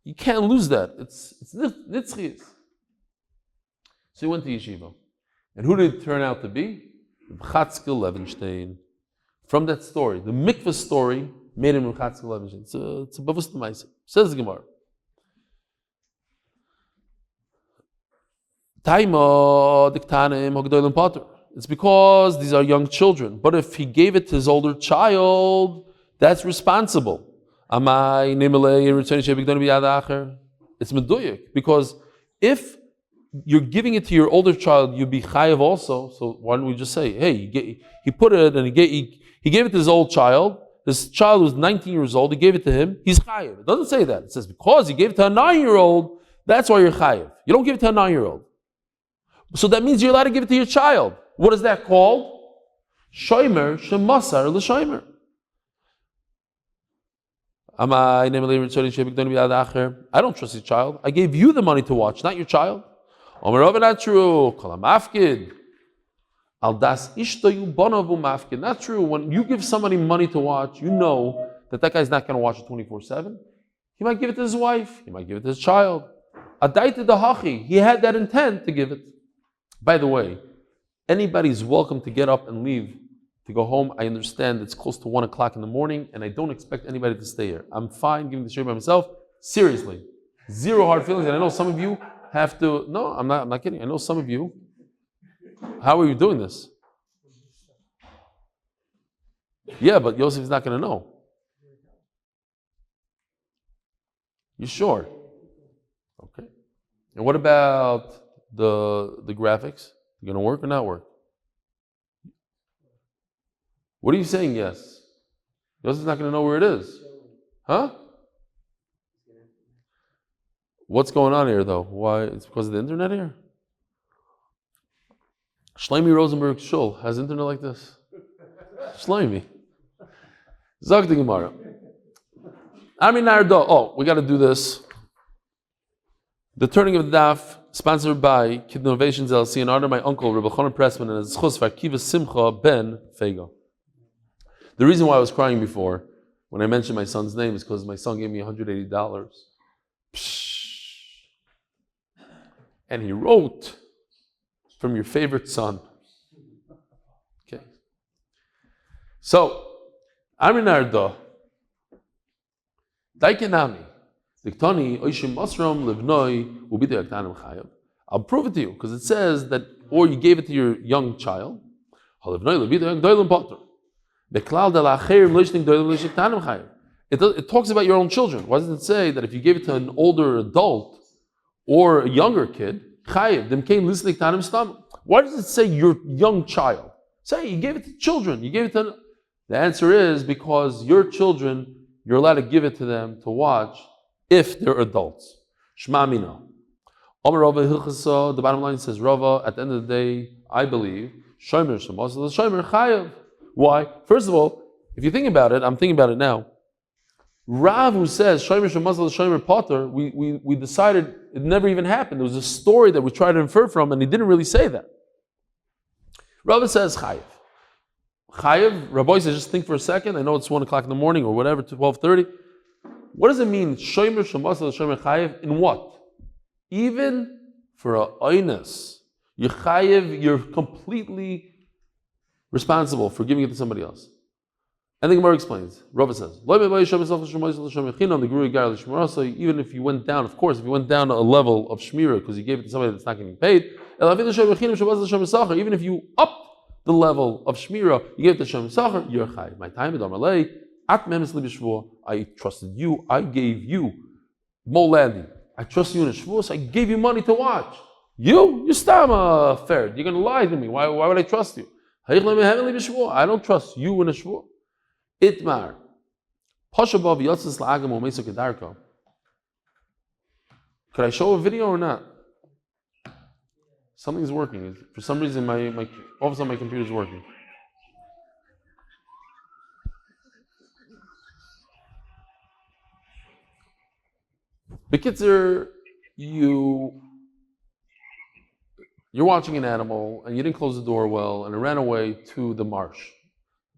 you can't lose that. It's nitzchias. So he went to yeshiva. And who did it turn out to be? Chatzkel Levenstein. From that story, the mikvah story made him Chatzkel Levenstein. It's a bewusst ma'aseh. Says the Gemara. Taima diktanim hagdolim pater. It's because these are young children. But if he gave it to his older child, that's responsible. Amai nimelei returning shebigdolim biyad acher. It's meduyik, because if you're giving it to your older child, you'd be chayav also. So why don't we just say, hey, he put it and he gave it to his old child. His child was 19 years old. He gave it to him. He's chayav. It doesn't say that. It says because he gave it to a 9-year-old, that's why you're chayav. You don't give it to a 9-year-old. So that means you're allowed to give it to your child. What is that called? Shomer shemasar l'shomer. I don't trust your child. I gave you the money to watch, not your child. Not true. Not true. When you give somebody money to watch, you know that guy's not going to watch it 24/7. He might give it to his wife. He might give it to his child. He had that intent to give it. By the way, anybody's welcome to get up and leave to go home. I understand it's close to 1 o'clock in the morning, and I don't expect anybody to stay here. I'm fine giving the shir by myself. Seriously, zero hard feelings. And I know some of you have to. No, I'm not kidding. I know some of you. How are you doing this? Yeah, but Yosef is not going to know. You sure? Okay. And what about the graphics? You going to work or not work? What are you saying? Yes. Yosef's not going to know where it is. Huh? What's going on here, though? Why? It's because of the internet here? Shleimi Rosenberg Shul has internet like this. Shleimi. Zog the Gemara. Oh, we got to do this. The turning of the daf, sponsored by Kid Innovations LLC, in honor of my uncle, Rabbi Chonon Pressman, and his zechus for Simcha ben Fego. The reason why I was crying before, when I mentioned my son's name, is because my son gave me $180. And he wrote, from your favorite son. Okay. So, Aminardo, Daikenami, Diktani, Oishim Masram, Livnoi, Ubidi Aktanim Chayav. I'll prove it to you, because it says that, or you gave it to your young child, it talks about your own children. Why doesn't it say that if you gave it to an older adult or a younger kid, why does it say your young child? Say you gave it to children. You gave it to. The answer is because your children, you're allowed to give it to them to watch if they're adults. Shma mina. The bottom line says Rava. At the end of the day, I believe shomer shemas l'shomer chayav. Why? First of all, if you think about it, I'm thinking about it now. Rav, who says shomer shemas l'shomer potter, we decided it never even happened. There was a story that we tried to infer from, and he didn't really say that. Rava says chayav. Chayav. Rabbi says, just think for a second. I know it's 1 o'clock in the morning or whatever, 12:30. What does it mean? Shomer shemas l'shomer chayav in what? Even for a oinus, you're completely responsible for giving it to somebody else. And the Gemara explains. Rava says, even if you went down, of course, if you went down a level of shmira because you gave it to somebody that's not getting paid, even if you upped the level of shmira, you gave it to Shem Sachar, you're chayiv. My time I trusted you, I gave you Molandi. I trust you in a shvuah, so I gave you money to watch. You're stam fair. You're going to lie to me. Why would I trust you? I don't trust you in a shvuah. Itmar. Pashabav yotzes la'agam u'meisuk kedarko. Could I show a video or not? Something's working. For some reason, all of a sudden my computer's working. Bekitzer, you're watching an animal and you didn't close the door well and it ran away to the marsh.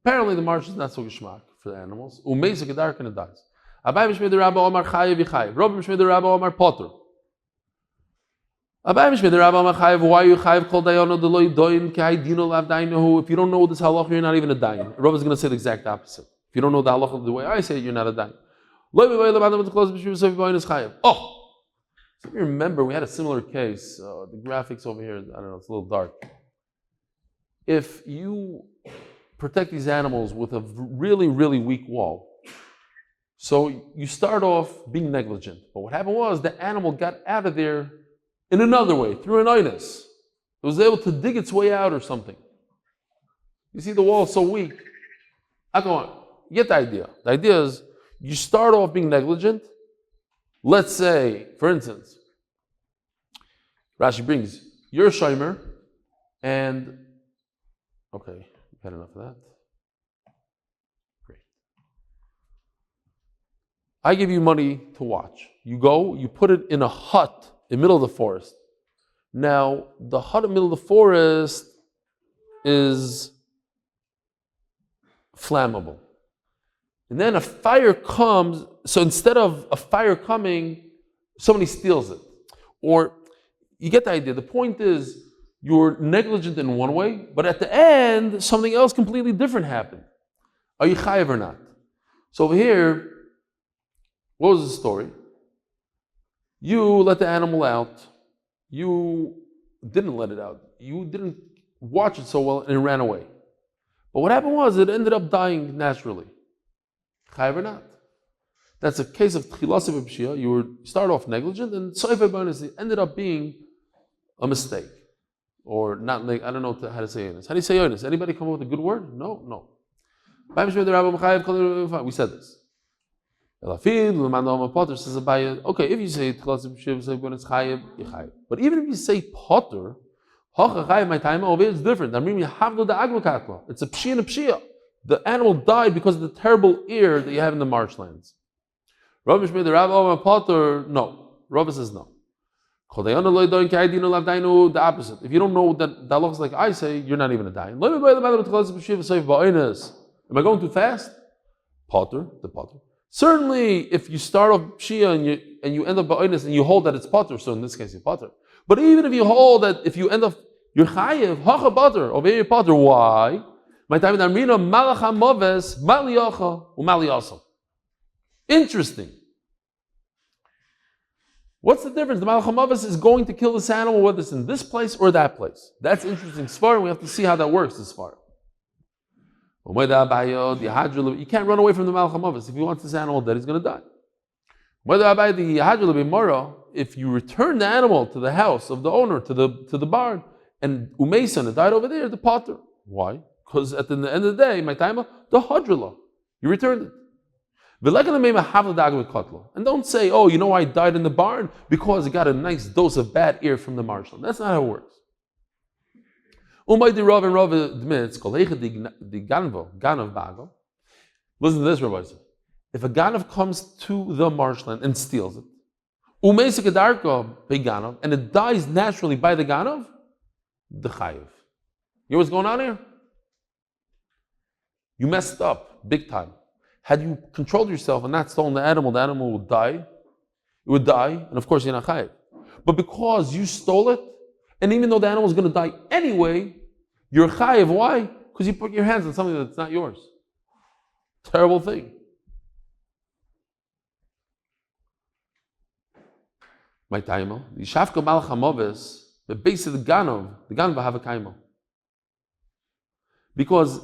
Apparently the marsh is not so geshmak for the animals. Umeisa kedark and it dies. Abai b'shmei the Rabba Omar chayev yichayev. Rabbi b'shmei the Rabba Omar potter. Why are you chayiv kol dayano deloy doin k'haydino lav dainahu? If you don't know this halacha, you're not even a dayan. Rav is going to say the exact opposite. If you don't know the halacha the way I say it, you're not a dayan. Oh, so you remember we had a similar case. The graphics over here, I don't know, it's a little dark. If you protect these animals with a really, really weak wall, so you start off being negligent. But what happened was the animal got out of there in another way, through an oinus. It was able to dig its way out or something. You see the wall is so weak. I go on. You get the idea. The idea is you start off being negligent. Let's say, for instance, Rashi brings, you're a shomer, and okay, you've had enough of that. Great. I give you money to watch. You go, you put it in a hut in the middle of the forest. Now, the hut in the middle of the forest is flammable. And then a fire comes, so instead of a fire coming, somebody steals it. Or, you get the idea. The point is, you're negligent in one way, but at the end, something else completely different happened. Are you chayiv or not? So over here, what was the story? You let the animal out. You didn't let it out. You didn't watch it so well, and it ran away. But what happened was, it ended up dying naturally. Chayiv or not? That's a case of Kehillas b'pshia. You start off negligent, and it ended up being a mistake. Or not, like, I don't know how to say yonis. How do you say yonis? Anybody come up with a good word? No. We said this. Okay, if you say chayiv, but even if you say potter, my time over here is different. It's a pshia and a pshia. The animal died because of the terrible air that you have in the marshlands. No. Rabbi says no. The opposite. If you don't know that looks like I say, you're not even a dayan. Am I going too fast? Potter, the potter. Certainly, if you start off pshia and you end up ba'onis and you hold that it's potter, so in this case you're potter. But even if you hold that, if you end up you're chayiv, hacha potter, over here potter. Why? My time in Amrina malacha moves maliacha umaliasa. Interesting. What's the difference? The malacha moves is going to kill this animal, whether it's in this place or that place. That's interesting. Sfar, we have to see how that works. This far. You can't run away from the Malach HaMavis. If he wants this animal dead, he's going to die. If you return the animal to the house of the owner, to the barn, and Umaysan, it died over there, the potter. Why? Because at the end of the day, my time, the hadrila, you returned it. And don't say, oh, you know I died in the barn because it got a nice dose of bad air from the marshland. That's not how it works. Listen to this, Rabbi. If a ganav comes to the marshland and steals it, and it dies naturally by the ganav, the chayiv. You know what's going on here? You messed up big time. Had you controlled yourself and not stolen the animal would die. It would die, and of course you're not chayiv. But because you stole it, and even though the animal is going to die anyway, you're chayiv. Why? Because you put your hands on something that's not yours. Terrible thing. My taimo, the shafka malach hamoves, the base of the ganov have a kaimo. Because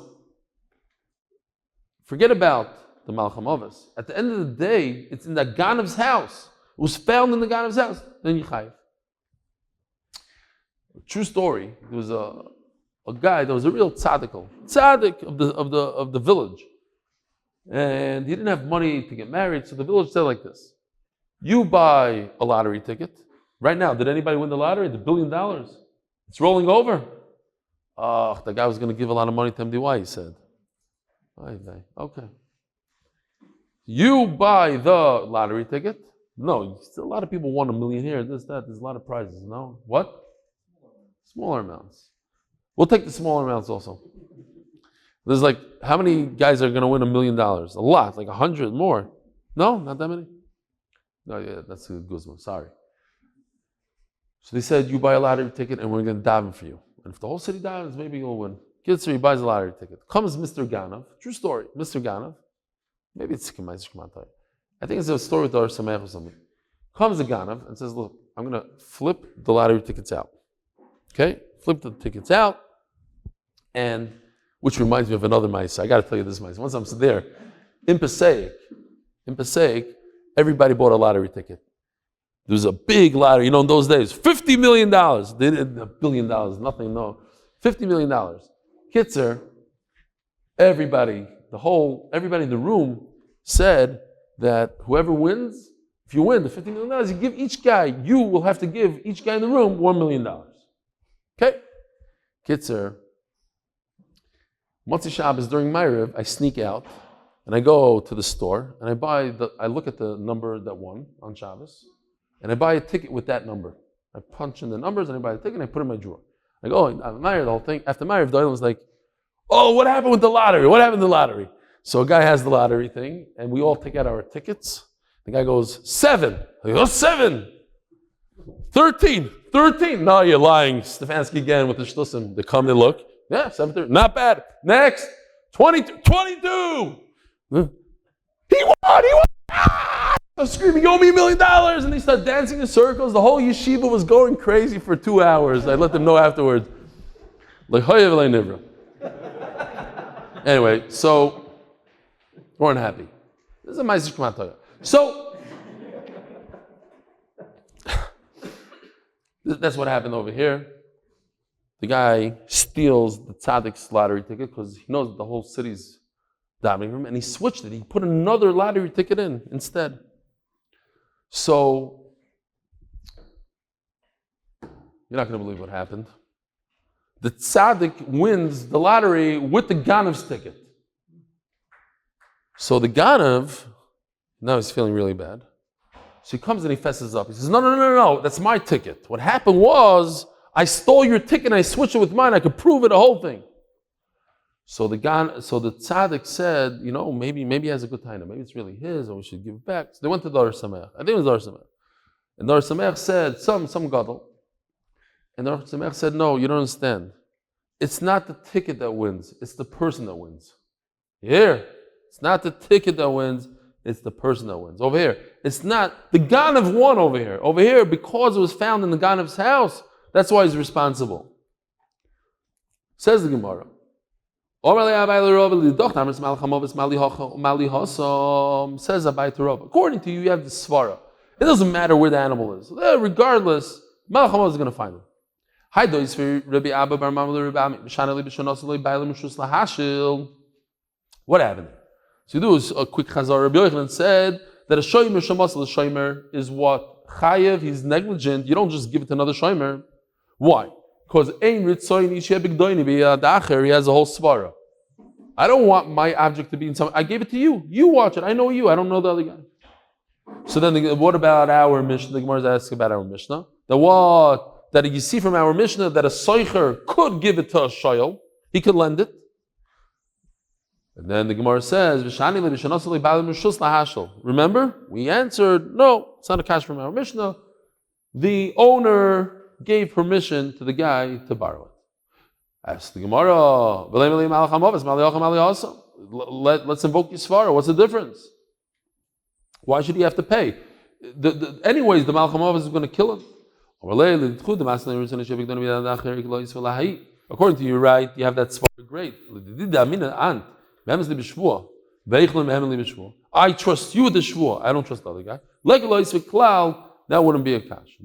forget about the malach hamoves. At the end of the day, it's in the ganav's house. It was found in the ganav's house. Then you chayiv. True story. There was a guy that was a real tzaddik of the village, and he didn't have money to get married. So the village said like this: you buy a lottery ticket right now. Did anybody win the lottery? The $1 billion. It's rolling over. Oh, the guy was going to give a lot of money to MDY. He said, "Okay, you buy the lottery ticket." No, still a lot of people won $1 million here. This, that. There's a lot of prizes. No, what? Smaller amounts. We'll take the smaller amounts also. There's like, how many guys are going to win $1 million? A lot, like 100 more. No, not that many. No, yeah, that's a guzman. Sorry. So they said, you buy a lottery ticket and we're going to daven for you. And if the whole city davens, maybe you'll win. Kitzer, he buys a lottery ticket. Comes Mr. Ganav, true story, Mr. Ganav. Maybe it's Shemaiah. I think it's a story with R Sameach or something. Comes the Ganav and says, look, I'm going to flip the lottery tickets out. Okay? Flip the tickets out. And, which reminds me of another mice. I got to tell you this mice. Once I'm there, in Passaic, everybody bought a lottery ticket. There was a big lottery, in those days, $50 million. They didn't $1 billion, nothing, no. $50 million. Kitzer, everybody in the room said that whoever wins, if you win the $50 million, you give each guy, you will have to give each guy in the room $1 million. Okay? Kitzer, Motzi Shabbos during Ma'ariv, I sneak out and I go to the store and I look at the number that won on Shabbos and I buy a ticket with that number. I punch in the numbers and I buy the ticket and I put it in my drawer. I go, Ma'ariv, the whole thing. After Ma'ariv, the was like, oh, what happened with the lottery? What happened to the lottery? So a guy has the lottery thing and we all take out our tickets. The guy goes, 7. I go, 7. 13. No, you're lying. Stefansky again with the zchusim. They come, they look. Yeah, 7:30. Not bad. Next. 22. He won! Ah! I'm screaming, you owe me $1 million! And they start dancing in circles. The whole yeshiva was going crazy for 2 hours. I let them know afterwards. Like, anyway, so, we weren't happy. This is a ma'aseh shmata. So, that's what happened over here. The guy steals the tzaddik's lottery ticket because he knows that the whole city's davening for him, and he switched it. He put another lottery ticket in instead. So, you're not going to believe what happened. The tzaddik wins the lottery with the ganav's ticket. So the ganav, now he's feeling really bad. So he comes and he fesses up. He says, no, that's my ticket. What happened was, I stole your ticket and I switched it with mine. I could prove it, the whole thing. So the tzaddik said, maybe he has a good time. Maybe it's really his, or we should give it back. So they went to Dar Sameach. I think it was Dar Sameach. And Dar Sameach said, some gadol. And Dar Sameach said, no, you don't understand. It's not the ticket that wins. It's the person that wins. Here, it's not the ticket that wins. It's the person that wins. Over here, it's not the Ganav won over here. Over here, because it was found in the Ganav's house, that's why he's responsible. Says the Gemara. Says Abai to Rav. According to you, you have the svara. It doesn't matter where the animal is. Regardless, Malach HaMov is going to find him. What happened? So you do a quick chazar. Rabbi Yochanan said that a shomer shamas l'shomer is what? Chayev, he's negligent. You don't just give it to another shomer. Why? Because he has a whole svara. I don't want my object to be in some. I gave it to you. You watch it. I know you. I don't know the other guy. So then, what about our Mishnah? The Gemara is asking about our Mishnah. That you see from our Mishnah that a soicher could give it to a shoyel. He could lend it. And then the Gemara says, remember? We answered, no, it's not a cash from our Mishnah. The owner gave permission to the guy to borrow it. Ask the Gemara, let's invoke Yisvara. What's the difference? Why should he have to pay? Anyways, the Malach HaMov is going to kill him. According to you, right, you have that Svara great. I trust you with the Shvuah. I don't trust the other guy. That wouldn't be a cash.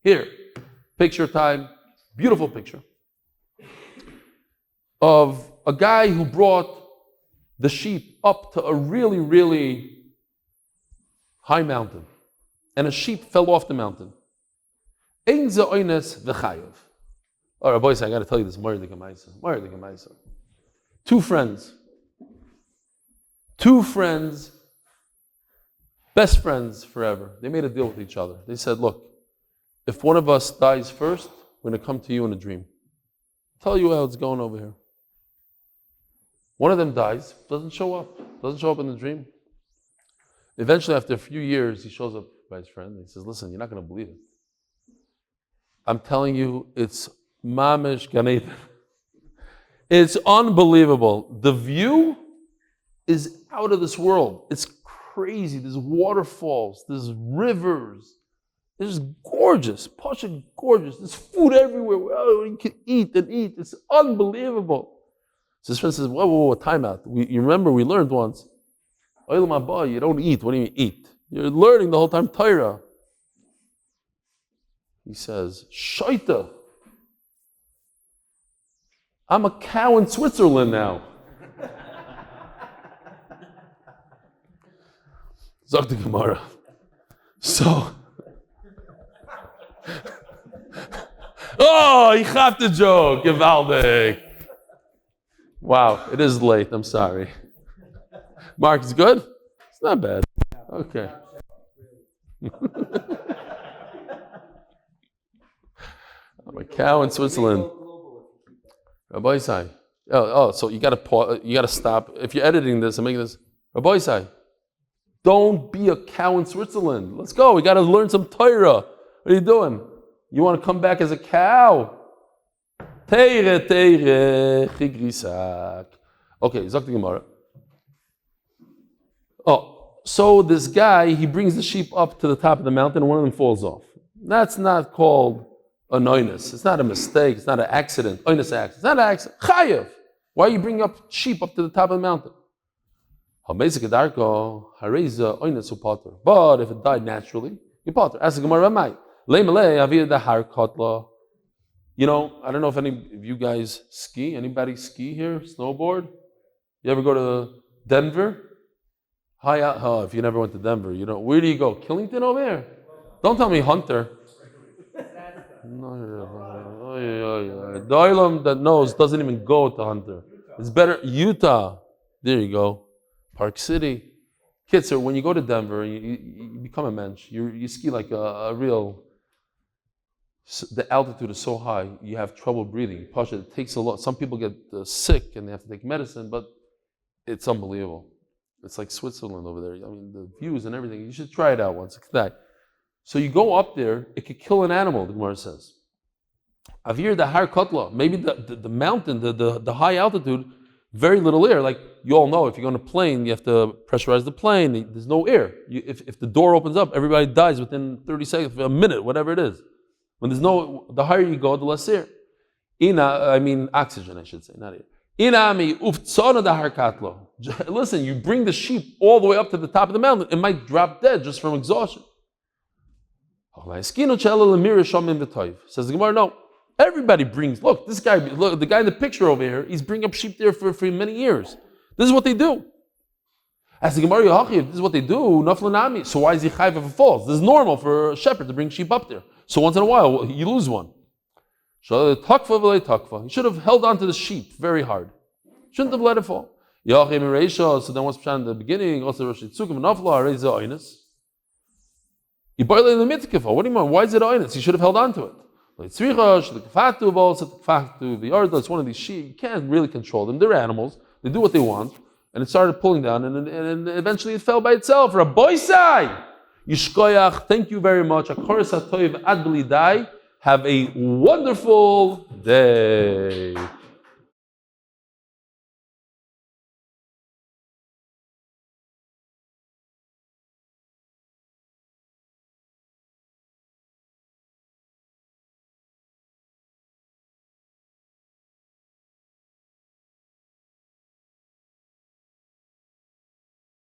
Here, picture time, beautiful picture of a guy who brought the sheep up to a really, really high mountain, and a sheep fell off the mountain. All right, boys, I got to tell you this. Two friends, best friends forever. They made a deal with each other. They said, look, if one of us dies first, we're going to come to you in a dream. Tell you how it's going over here. One of them dies, doesn't show up in the dream. Eventually, after a few years, he shows up by his friend. He says, listen, you're not going to believe it. I'm telling you, it's mamish Gan Eden. It's unbelievable. The view is out of this world. It's crazy. There's waterfalls, there's rivers. It's gorgeous, Pasha gorgeous. There's food everywhere. Oh, you can eat and eat. It's unbelievable. So his friend says, whoa, time out. You remember we learned once, you don't eat. What do you mean eat? You're learning the whole time Torah. He says, Shaita. I'm a cow in Switzerland now. Zog the Gemara. So, ich have to joke. Gewaldig. Wow, it is late. I'm sorry. Mark, it's good? It's not bad. Okay. I'm a cow in Switzerland. Rabbi Isai. So you gotta pause, you gotta stop. If you're editing this and making this, Rabbi Isai, don't be a cow in Switzerland. Let's go. We gotta learn some Torah. What are you doing? You want to come back as a cow? Teire, chigrisak. Okay, Zok the Gemara. So this guy, he brings the sheep up to the top of the mountain and one of them falls off. That's not called a noinus. It's not a mistake. It's not an accident. Oinus accident. It's not an accident. Chayev. Why are you bringing up sheep up to the top of the mountain? But if it died naturally, you potter. Ask the Gemara, you know, I don't know if any of you guys ski. Anybody ski here? Snowboard? You ever go to Denver? If you never went to Denver, you know, where do you go? Killington over there? Don't tell me Hunter. The Olam that knows doesn't even go to Hunter. It's better Utah. There you go. Park City. Kitzer, when you go to Denver, you become a mensch. You ski like a real. The altitude is so high, you have trouble breathing. Pasha, it takes a lot. Some people get sick and they have to take medicine, but it's unbelievable. It's like Switzerland over there. I mean, the views and everything. You should try it out once. So you go up there, it could kill an animal, the Gemara says. Avir the Har Kotla, maybe the mountain, the high altitude, very little air. Like you all know, if you go on a plane, you have to pressurize the plane. There's no air. If the door opens up, everybody dies within 30 seconds, a minute, whatever it is. When the higher you go, the less air. Oxygen, I should say, not air. Listen, you bring the sheep all the way up to the top of the mountain, it might drop dead just from exhaustion. Says the Gemara, no. Everybody brings, look, the guy in the picture over here, he's bringing up sheep there for many years. This is what they do. As the Gemara, this is what they do, so why is he chayv if it falls? This is normal for a shepherd to bring sheep up there. So once in a while, you lose one. He should have held on to the sheep very hard. Shouldn't have let it fall. So then what's in the beginning? What do you mean? Why is it oinus? He should have held on to it. It's one of these sheep. You can't really control them. They're animals. They do what they want. And it started pulling down, and eventually it fell by itself. Rabbi Sai! Yishkoyach, thank you very much. Have a wonderful day.